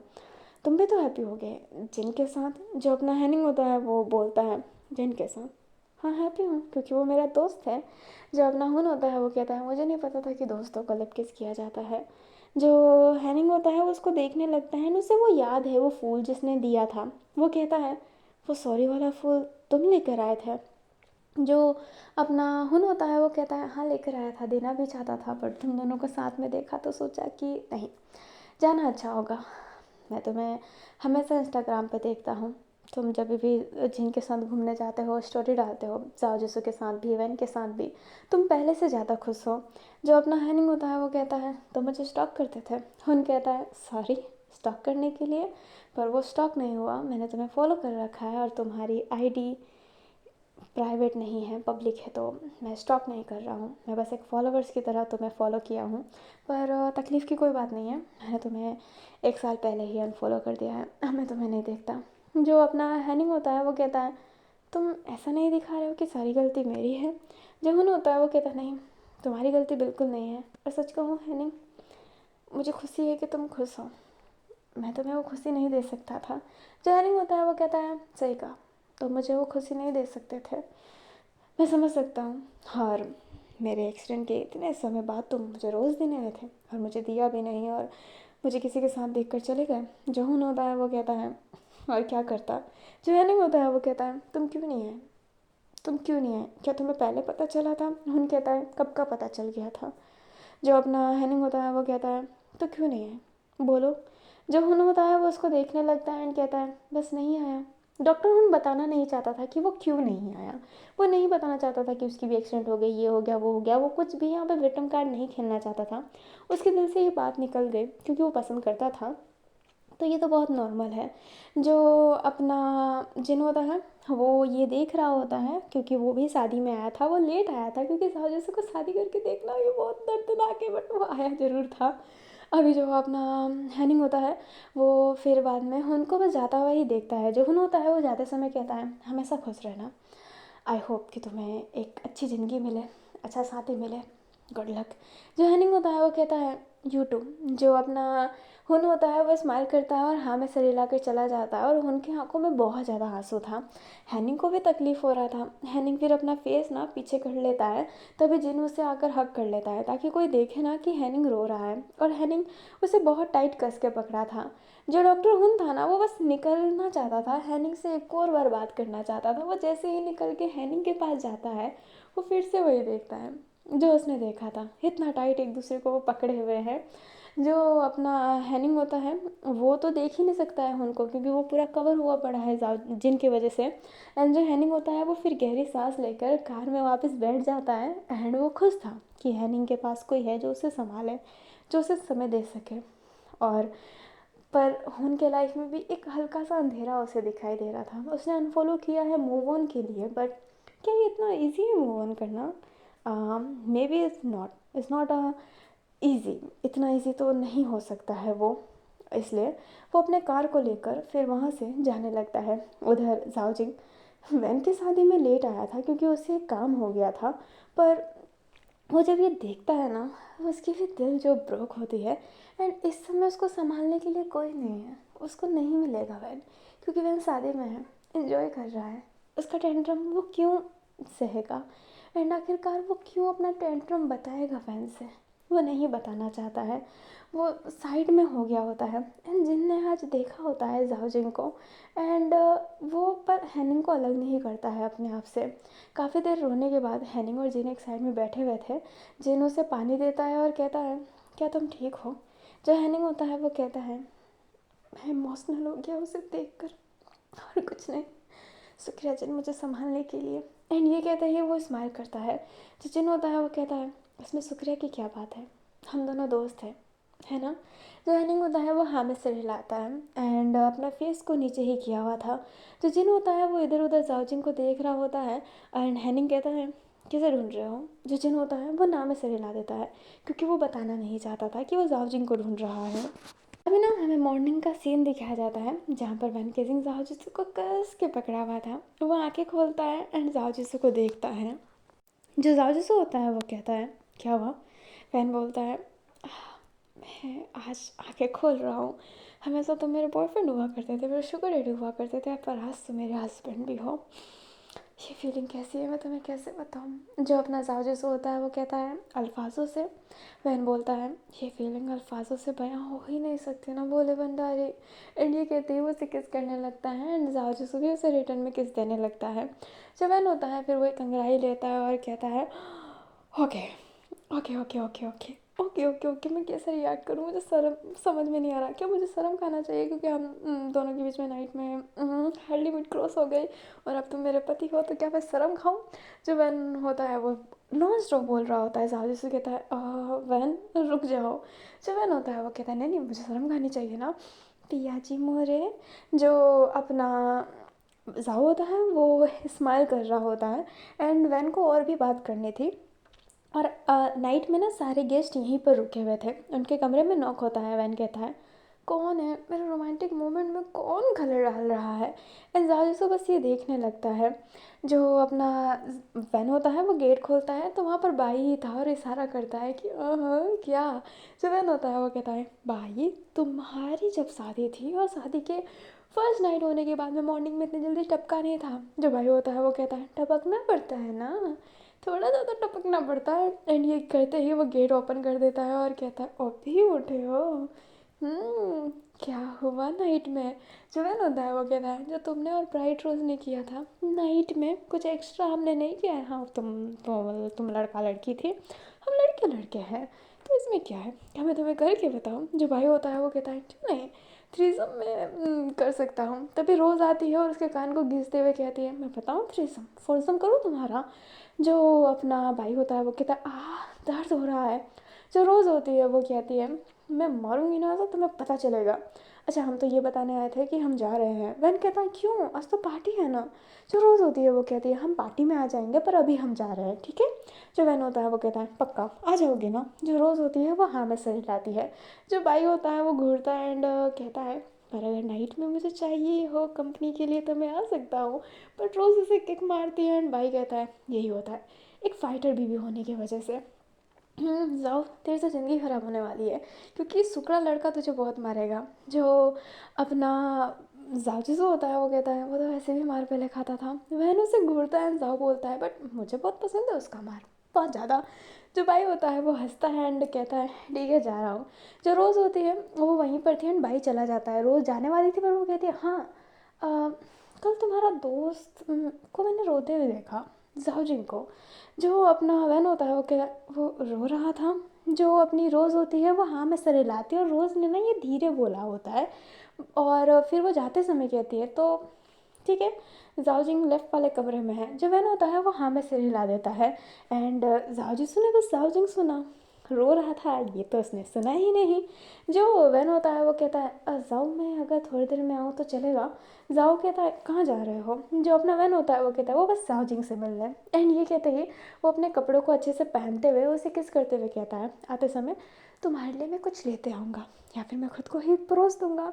तुम भी तो हैप्पी होगे जिनके साथ। जो अपना हैनिंग होता है वो बोलता है जिनके साथ, हाँ हैप्पी हूँ क्योंकि वो मेरा दोस्त है। जो अपना हुन होता है वो कहता है मुझे नहीं पता था कि दोस्तों को लिप किस किया जाता है। जो हैनिंग होता है वो उसको देखने लगता है एंड उसे वो याद है वो फूल जिसने दिया था। वो कहता है वो सॉरी वाला फूल तुम लेकर आए थे। जो अपना हुन होता है वो कहता है हाँ लेकर आया था, देना भी चाहता था पर तुम दोनों को साथ में देखा तो सोचा कि नहीं जाना अच्छा होगा। मैं तुम्हें हमेशा इंस्टाग्राम पे देखता हूँ, तुम जब भी जिनके साथ घूमने जाते हो स्टोरी डालते हो, जाओ जिसू के साथ भी वैन के साथ भी, तुम पहले से ज़्यादा खुश हो। जो अपना हैनिंग होता है वो कहता है तो मुझे स्टॉक करते थे। हुन कहता है सॉरी स्टॉक करने के लिए, पर वो स्टॉक नहीं हुआ, मैंने तुम्हें फॉलो कर रखा है और तुम्हारी आईडी प्राइवेट नहीं है पब्लिक है, तो मैं स्टॉक नहीं कर रहा हूँ, मैं बस एक फॉलोवर्स की तरह तुम्हें फ़ॉलो किया हूँ। पर तकलीफ़ की कोई बात नहीं है, मैंने तुम्हें 1 साल पहले ही अनफॉलो कर दिया है, अब मैं तुम्हें नहीं देखता। जो अपना हैनिंग होता है वो कहता है तुम ऐसा नहीं दिखा रहे हो कि सारी गलती मेरी है। जो हुन होता है वो कहता है नहीं तुम्हारी गलती बिल्कुल नहीं है, और सच कहूँ हैनिंग मुझे खुशी है कि तुम खुश हो, मैं तुम्हें वो खुशी नहीं दे सकता था। जो हैनिंग होता है वो कहता है सही कहा, तो मुझे वो खुशी नहीं दे सकते थे, मैं समझ सकता हूँ। और मेरे एक्सीडेंट के इतने समय बाद तुम मुझे रोज़ देने आए थे और मुझे दिया भी नहीं और मुझे किसी के साथ देख कर चले गए। जो हुन होता है वो कहता है और क्या करता। जो हैनिंग होता है वो कहता है तुम क्यों नहीं आए, तुम क्यों नहीं आए, क्या तुम्हें पहले पता चला था? हुन कहता है कब का पता चल गया था। जो अपना हैनिंग होता है वो कहता है तो क्यों नहीं आए, बोलो। जो हुन होता है वो उसको देखने लगता है एंड कहता है बस नहीं आया। डॉक्टर हुन बताना नहीं चाहता था कि वो क्यों नहीं आया। वो नहीं बताना चाहता था कि उसकी भी एक्सीडेंट हो गई, ये हो गया वो हो गया, वो कुछ भी यहाँ पे विक्टिम कार्ड नहीं खेलना चाहता था। उसके दिल से ये बात निकल गई क्योंकि वो पसंद करता था। तो ये तो बहुत नॉर्मल है। जो अपना जिन होता है वो ये देख रहा होता है क्योंकि वो भी शादी में आया था। वो लेट आया था क्योंकि साजिश को शादी करके देखना ये बहुत दर्दनाक है, बट वो आया ज़रूर था। अभी जो अपना हैनिंग होता है वो फिर बाद में हुन को बस जाता हुआ ही देखता है। जो हुन होता है वो जाते समय कहता है हमेशा खुश रहना, आई होप कि तुम्हें एक अच्छी ज़िंदगी मिले, अच्छा साथी मिले, गुड लक। जो हैनिंग होता है वो कहता है यू टू। जो अपना हुन होता है वो स्माइल करता है और हाँ में सिर हिला कर चला जाता है और हुन की आंखों में बहुत ज़्यादा आंसू था। हैनिंग को भी तकलीफ़ हो रहा था। हैनिंग फिर अपना फेस ना पीछे कर लेता है। तभी जिन उसे आकर हक कर लेता है ताकि कोई देखे ना कि हैनिंग रो रहा है, और हैनिंग उसे बहुत टाइट कस के पकड़ा था। जो डॉक्टर हुन था ना वो बस निकलना चाहता था, हैनिंग से एक और बार बात करना चाहता था। वो जैसे ही निकल के हैनिंग के पास जाता है वो फिर से वही देखता है जो उसने देखा था। इतना टाइट एक दूसरे को वो पकड़े हुए हैं। जो अपना हैनिंग होता है वो तो देख ही नहीं सकता है उनको क्योंकि वो पूरा कवर हुआ पड़ा है जिनकी वजह से। एंड जो हैनिंग होता है वो फिर गहरी सांस लेकर कार में वापस बैठ जाता है। एंड वो खुश था कि हैनिंग के पास कोई है जो उसे संभाले, जो उसे समय दे सके। और पर उनके लाइफ में भी एक हल्का सा अंधेरा उसे दिखाई दे रहा था। उसने अनफॉलो किया है मूव ऑन के लिए, बट क्या ये इतना ईजी है मूव ऑन करना? May be it's not easy, इतना ईजी तो नहीं हो सकता है वो। इसलिए वो अपने कार को लेकर फिर वहाँ से जाने लगता है। उधर जाओजिंग वैन की शादी में लेट आया था क्योंकि उसे काम हो गया था। पर वो जब ये देखता है ना उसकी भी दिल जो ब्रोक होती है। एंड इस समय उसको संभालने के लिए कोई नहीं है, उसको नहीं मिलेगा वैन, क्योंकि वैन शादी में है, इन्जॉय कर रहा है। उसका टेंट्रम वो क्यों सहेगा? एंड आखिरकार वो क्यों अपना टेंट्रम बताएगा वैन से? वो नहीं बताना चाहता है, वो साइड में हो गया होता है। एंड जिन ने आज देखा होता है जाओजिंग को, एंड वो पर हैनिंग को अलग नहीं करता है अपने आप से। काफ़ी देर रोने के बाद हैनिंग और जिन एक साइड में बैठे हुए थे। जिन उसे पानी देता है और कहता है क्या तुम ठीक हो? जो हैनिंग होता है वो कहता है मैं इमोशनल हो गया उसे देखकर, और कुछ नहीं, शुक्रिया जिन मुझे संभालने के लिए। एंड ये कहते ही वो स्माइल करता है। जो जिन होता है वो कहता है इसमें शुक्रिया की क्या बात है, हम दोनों दोस्त हैं, है ना? जो हैनिंग होता है वो हाँ में सिर हिलाता है एंड अपना फेस को नीचे ही किया हुआ था। जो जिन होता है वो इधर उधर जाओजिंग को देख रहा होता है। एंड हैनिंग कहता है किसे ढूंढ रहे हो? जो जिन होता है वो ना में सिर हिला देता है क्योंकि वो बताना नहीं चाहता था कि वो जाओजिंग को ढूंढ रहा है। अभी ना हमें मॉर्निंग का सीन दिखाया जाता है जहाँ पर वैन केसिंग जाओ जिसू को कस के पकड़ा हुआ था। वो आंखें खोलता है एंड जाओ जिसू को देखता है। जो जाओ जिसू होता है वो कहता है क्या हुआ? वैन बोलता है मैं आज आंखें खोल रहा हूँ, हमेशा तो मेरे बॉयफ्रेंड हुआ करते थे, मेरे शुगर डैडी हुआ करते थे, पर आज तो मेरे हस्बैंड भी हो। ये फीलिंग कैसी है मैं तुम्हें कैसे बताऊँ? जो अपना जाओ होता है वो कहता है अल्फाजों से। वैन बोलता है ये फीलिंग अल्फाजों से बयां हो ही नहीं सकती ना, बोले भंडारी। एंड ये कहते ही वो उसे किस करने लगता है एंड जाओ भी उसे रिटर्न में किस देने लगता है। जब वैन होता है फिर वो एक अंगड़ाई लेता है और कहता है okay okay okay okay okay okay okay okay मैं कैसे रिएक्ट करूँ? मुझे शर्म समझ में नहीं आ रहा। क्या मुझे शर्म खाना चाहिए क्योंकि हम दोनों के बीच में नाइट में हर लिमिट क्रॉस हो गई और अब तुम मेरे पति हो, तो क्या मैं शर्म खाऊँ? जो वैन होता है वो नॉन स्टॉप बोल रहा होता है। साजिश से कहता है वैन रुक जाओ। जो वैन होता है वो कहता है नहीं नहीं मुझे शर्म खानी चाहिए ना पिया जी मोरे। जो अपना जाओ होता है वो स्माइल कर रहा होता है एंड वैन को और भी बात करनी थी। और नाइट में ना सारे गेस्ट यहीं पर रुके हुए थे। उनके कमरे में नॉक होता है। वैन कहता है कौन है? मेरे रोमांटिक मोमेंट में कौन खलल डाल रहा है? एंजाजो बस ये देखने लगता है। जो अपना वैन होता है वो गेट खोलता है तो वहाँ पर बाई ही था और इशारा करता है कि क्या? जो वैन होता है वो कहता है बाई तुम्हारी जब शादी थी और शादी के फर्स्ट नाइट होने के बाद में मॉर्निंग में इतनी जल्दी टपका नहीं था। जो भाई होता है वो कहता है टपकना पड़ता है ना, थोड़ा ज़्यादा टपकना पड़ता है। एंड ये कहते ही वो गेट ओपन कर देता है और कहता है अभी उठे हो? क्या हुआ नाइट में? जो वैन होता है वो कहता है जो तुमने और ब्राइट रोज़ ने किया था नाइट में कुछ एक्स्ट्रा हमने नहीं किया है। हाँ तुम लड़का लड़की थे, हम लड़के लड़के हैं, तो इसमें क्या है? क्या मैं तुम्हें करके बताऊँ? जो भाई होता है वो कहता है क्यों नहीं, थ्रीसम में कर सकता हूँ। तभी रोज़ आती है और उसके कान को घिसते हुए कहती है मैं बताऊँ थ्रीसम फोरसम करूँ तुम्हारा। जो अपना भाई होता है वो कहता है दर्द हो रहा है। जो रोज़ होती है वो कहती है मैं मारूंगी ना तो तुम्हें पता चलेगा। अच्छा हम तो ये बताने आए थे कि हम जा रहे हैं। वैन कहता है क्यों, आज तो पार्टी है ना। जो रोज़ होती है वो कहती है हम पार्टी में आ जाएंगे पर अभी हम जा रहे हैं, ठीक है। जो वैन होता है वो कहता है पक्का आ जाओगे ना। जो रोज़ होती है वो हाँ में सर हिलाती है। जो बाई होता है वो घूरता है एंड कहता है पर अगर नाइट में मुझे चाहिए हो कंपनी के लिए तो मैं आ सकता हूँ। बट रोज़ उसे किक मारती है एंड बाई कहता है यही होता है एक फ़ाइटर बीवी होने की वजह से। जाओ तेरे से ज़िंदगी ख़राब होने वाली है क्योंकि शुक्ला लड़का तुझे बहुत मारेगा। जो अपना जाओ जिसो होता है वो कहता है वो तो वैसे भी मार पहले खाता था। वहन उसे घूरता है जाओ बोलता है बट मुझे बहुत पसंद है उसका मार बहुत ज़्यादा। जो भाई होता है वो हंसता है एंड कहता है ठीक है जा रहा हूँ। जो रोज़ होती है वो वहीं पर थी एंड भाई चला जाता है। रोज़ जाने वाली थी पर वो कहती है हाँ कल तुम्हारा दोस्त को मैंने रोते हुए देखा, जाओजिन को। जो अपना वैन होता है वो रो रहा था। जो अपनी रोज़ होती है वो हाँ में सर हिलाती है और रोज़ ने ना ये धीरे बोला होता है। और फिर वो जाते समय कहती है तो ठीक है। जाओजिंग लेफ्ट वाले कमरे में है। जो वैन होता है वो हाँ में सिर हिला देता है एंड जाओजी ने बस जाओजिंग सुना रो रहा था ये तो उसने सुना ही नहीं। जो वैन होता है वो कहता है जाओ मैं अगर थोड़ी देर में आऊँ तो चलेगा। जाओ कहता है कहाँ जा रहे हो। जो अपना वैन होता है वो कहता है वो बस जाओजिंग से मिलना है एंड ये कहते ही वो अपने कपड़ों को अच्छे से पहनते हुए उसे किस करते हुए कहता है आते समय तुम्हारे लिए मैं कुछ लेते आऊँगा या फिर मैं खुद को ही परोस दूँगा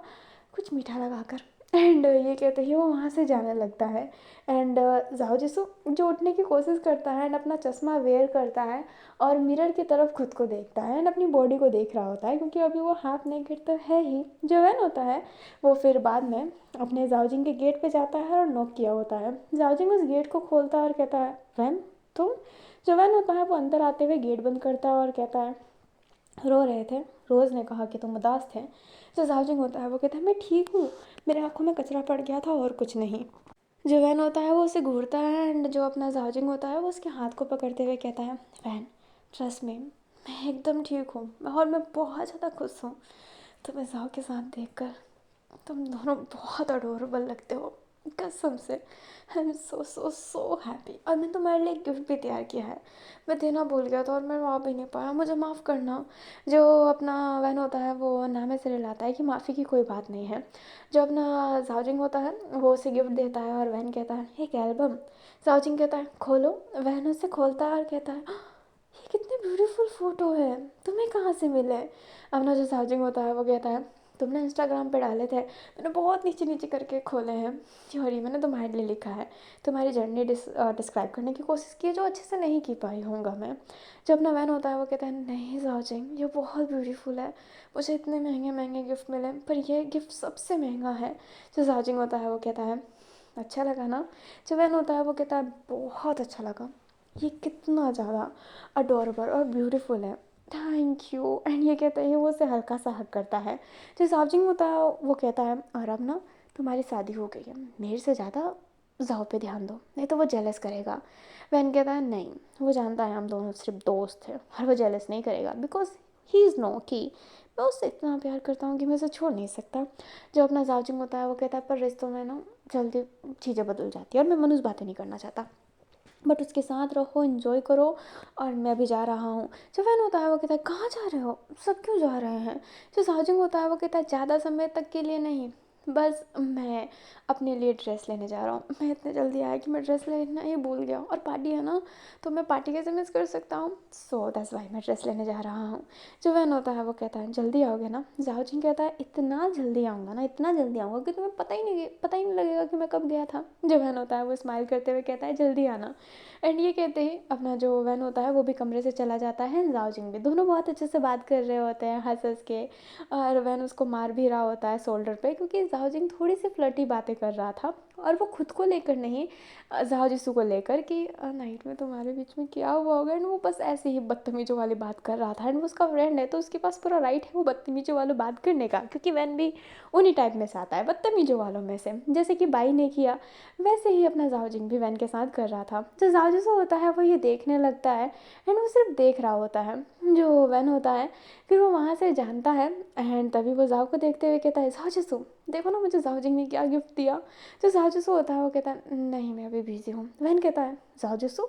कुछ मीठा लगा कर। एंड ये कहते ही वो वहाँ से जाने लगता है एंड जाओ जिसो जो उठने की कोशिश करता है एंड अपना चश्मा वेयर करता है और मिरर की तरफ खुद को देखता है एंड अपनी बॉडी को देख रहा होता है क्योंकि अभी वो हाफ नेकेड तो है ही। जो वैन होता है वो फिर बाद में अपने जाओजिंग के गेट पे जाता है और नॉक किया होता है। जाओजिंग उस गेट को खोलता है और कहता है वैन तुम। जो वैन होता है वो अंदर आते हुए गेट बंद करता है और कहता है रो रहे थे, रोज़ ने कहा कि तुम उदास थे। जो जाओजिंग होता है वो कहता है मैं ठीक हूँ, मेरे आंखों में कचरा पड़ गया था और कुछ नहीं। जो वैन होता है वो उसे घूरता है एंड जो अपना जाओजिंग होता है वो उसके हाथ को पकड़ते हुए कहता है वैन ट्रस्ट में मैं एकदम ठीक हूँ और मैं बहुत ज़्यादा खुश हूँ तुम्हें जाओ के साथ देखकर। तुम दोनों बहुत अडोरेबल लगते हो कसम से। I am so so so happy और मैंने तुम्हारे लिए गिफ्ट भी तैयार किया है। मैं देना भूल गया था और मैं ला भी नहीं पाया, मुझे माफ़ करना। जो अपना वैन होता है वो नामे से लाता है कि माफ़ी की कोई बात नहीं है। जो अपना जाओजिंग होता है वो उसे गिफ्ट देता है और वैन कहता है एक एल्बम। जाओजिंग कहता है खोलो। वैन उसे खोलता है और कहता है ये कितने ब्यूटीफुल फ़ोटो है, तुम्हें कहाँ से मिले। अपना जो चार्जिंग होता है वो कहता है तुमने इंस्टाग्राम पे डाले थे, मैंने बहुत नीचे नीचे करके खोले हैं और ये मैंने तुम्हारे लिए लिखा है। तुम्हारी जर्नी डिस्क्राइब करने की कोशिश की है जो अच्छे से नहीं की पाई होऊंगा मैं। जब अपना वैन होता है वो कहता है नहीं चार्जिंग ये बहुत ब्यूटीफुल है, मुझे इतने महंगे महंगे गिफ्ट मिले पर ये गिफ्ट सबसे महंगा है। जो चार्जिंग होता है वो कहता है अच्छा लगा ना। जो वैन होता है वो कहता है बहुत अच्छा लगा, ये कितना ज़्यादा अडोरेबल और ब्यूटीफुल है, थैंक यू। एंड ये कहते ही वो उसे हल्का सा हक करता है। जो सार्जिंग होता है वो कहता है और अब ना तुम्हारी शादी हो गई है, मेरे से ज़्यादा जाओ पे ध्यान दो नहीं तो वो जेलस करेगा। वैन कहता है नहीं वो जानता है हम दोनों सिर्फ दोस्त हैं और वो जेलस नहीं करेगा बिकॉज ही इज़ नो कि मैं उससे इतना प्यार करता हूँ कि मैं उसे छोड़ नहीं सकता। जो अपना जार्जिंग होता है वो कहता है पर रिश्तों में ना जल्दी चीज़ें बदल जाती है और मैं मनुष्य बातें नहीं करना चाहता बट उसके साथ रहो इन्जॉय करो और मैं भी जा रहा हूँ। जो फैन होता है वो कहता है कहाँ जा रहे हो, सब क्यों जा रहे हैं। जो साजिंग होता है वो कहता है ज़्यादा समय तक के लिए नहीं, बस मैं अपने लिए ड्रेस लेने जा रहा हूँ। मैं इतने जल्दी आया कि मैं ड्रेस लेना ही भूल गया और पार्टी है ना तो मैं पार्टी कैसे मिस कर सकता हूँ, सो दैट्स वाई मैं ड्रेस लेने जा रहा हूँ। जो वैन होता है वो कहता है जल्दी आओगे ना। जाओजिंग कहता है इतना जल्दी आऊँगा ना इतना जल्दी आऊँगा कि तुम्हें पता ही नहीं लगेगा कि मैं कब गया था। जो वैन होता है वो स्माइल करते हुए कहता है जल्दी आना। एंड ये कहते ही अपना जो वैन होता है वो भी कमरे से चला जाता है। जाओजिंग भी दोनों बहुत अच्छे से बात कर रहे होते हैं हंस हंस के और वैन उसको मार भी रहा होता है शोल्डर पे क्योंकि जाओजिंग थोड़ी सी फ्लर्टी बातें कर रहा था, और वो खुद को लेकर नहीं, जाओ जिसू को लेकर कि नाइट में तुम्हारे बीच में क्या हुआ होगा। एंड वो बस ऐसे ही बदतमीज़ों वाली बात कर रहा था। एंड वो उसका फ्रेंड है तो उसके पास पूरा राइट है वो बदतमीज़ों वाली बात करने का, क्योंकि वैन भी उन्हीं टाइप में से आता है, बदतमीज़ों वालों में से। जैसे कि बाई ने किया वैसे ही अपना जाओजिंग भी वैन के साथ कर रहा था। जो जाओ जिसू होता है वो ये देखने लगता है, एंड वो सिर्फ देख रहा होता है जो वैन होता है। फिर वो वहाँ से जानता है, एंड तभी वो जाओ को देखते हुए कहता है, जाओ जिसू देखो ना मुझे जाओजिंग ने क्या गिफ्ट दिया। जो जाओ जिसू होता है वो कहता है, नहीं मैं अभी बिजी हूँ। वैन कहता है, जाओ जिसू।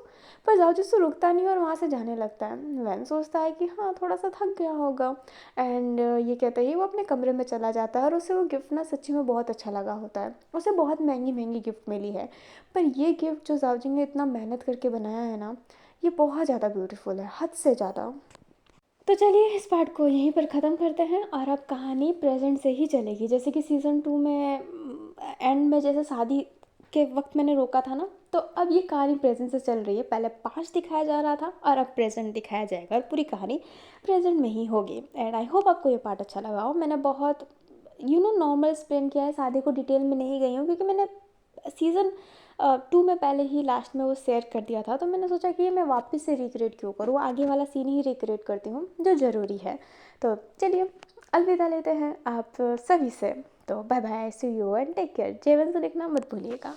पर जाओ जिसू रुकता नहीं और वहाँ से जाने लगता है। वैन सोचता है कि हाँ थोड़ा सा थक गया होगा, एंड ये कहते ही वो अपने कमरे में चला जाता है। और उसे वो गिफ्ट ना सच्ची में बहुत अच्छा लगा होता है, उसे बहुत महंगी महंगी गिफ्ट मिली है। पर ये गिफ्ट जो जाओजिंग ने इतना मेहनत करके बनाया है ना, ये बहुत ज़्यादा ब्यूटीफुल है, हद से ज़्यादा। तो चलिए इस पार्ट को यहीं पर ख़त्म करते हैं, और अब कहानी प्रेजेंट से ही चलेगी। जैसे कि सीज़न 2 में एंड में जैसे शादी के वक्त मैंने रोका था ना, तो अब ये कहानी प्रेजेंट से चल रही है। पहले पास्ट दिखाया जा रहा था और अब प्रेजेंट दिखाया जाएगा, और पूरी कहानी प्रेजेंट में ही होगी। एंड आई होप आपको ये पार्ट अच्छा लगा हो। मैंने बहुत नॉर्मल एक्सप्लेन किया है, शादी को डिटेल में नहीं गई हूँ, क्योंकि मैंने सीज़न 2 में पहले ही लास्ट में वो शेयर कर दिया था। तो मैंने सोचा कि ये मैं वापस से रिक्रिएट क्यों करूँ, आगे वाला सीन ही रिक्रिएट करती हूँ जो ज़रूरी है। तो चलिए अलविदा लेते हैं आप सभी से। तो bye bye, see you and take care. जेवन से लिखना मत भूलिएगा।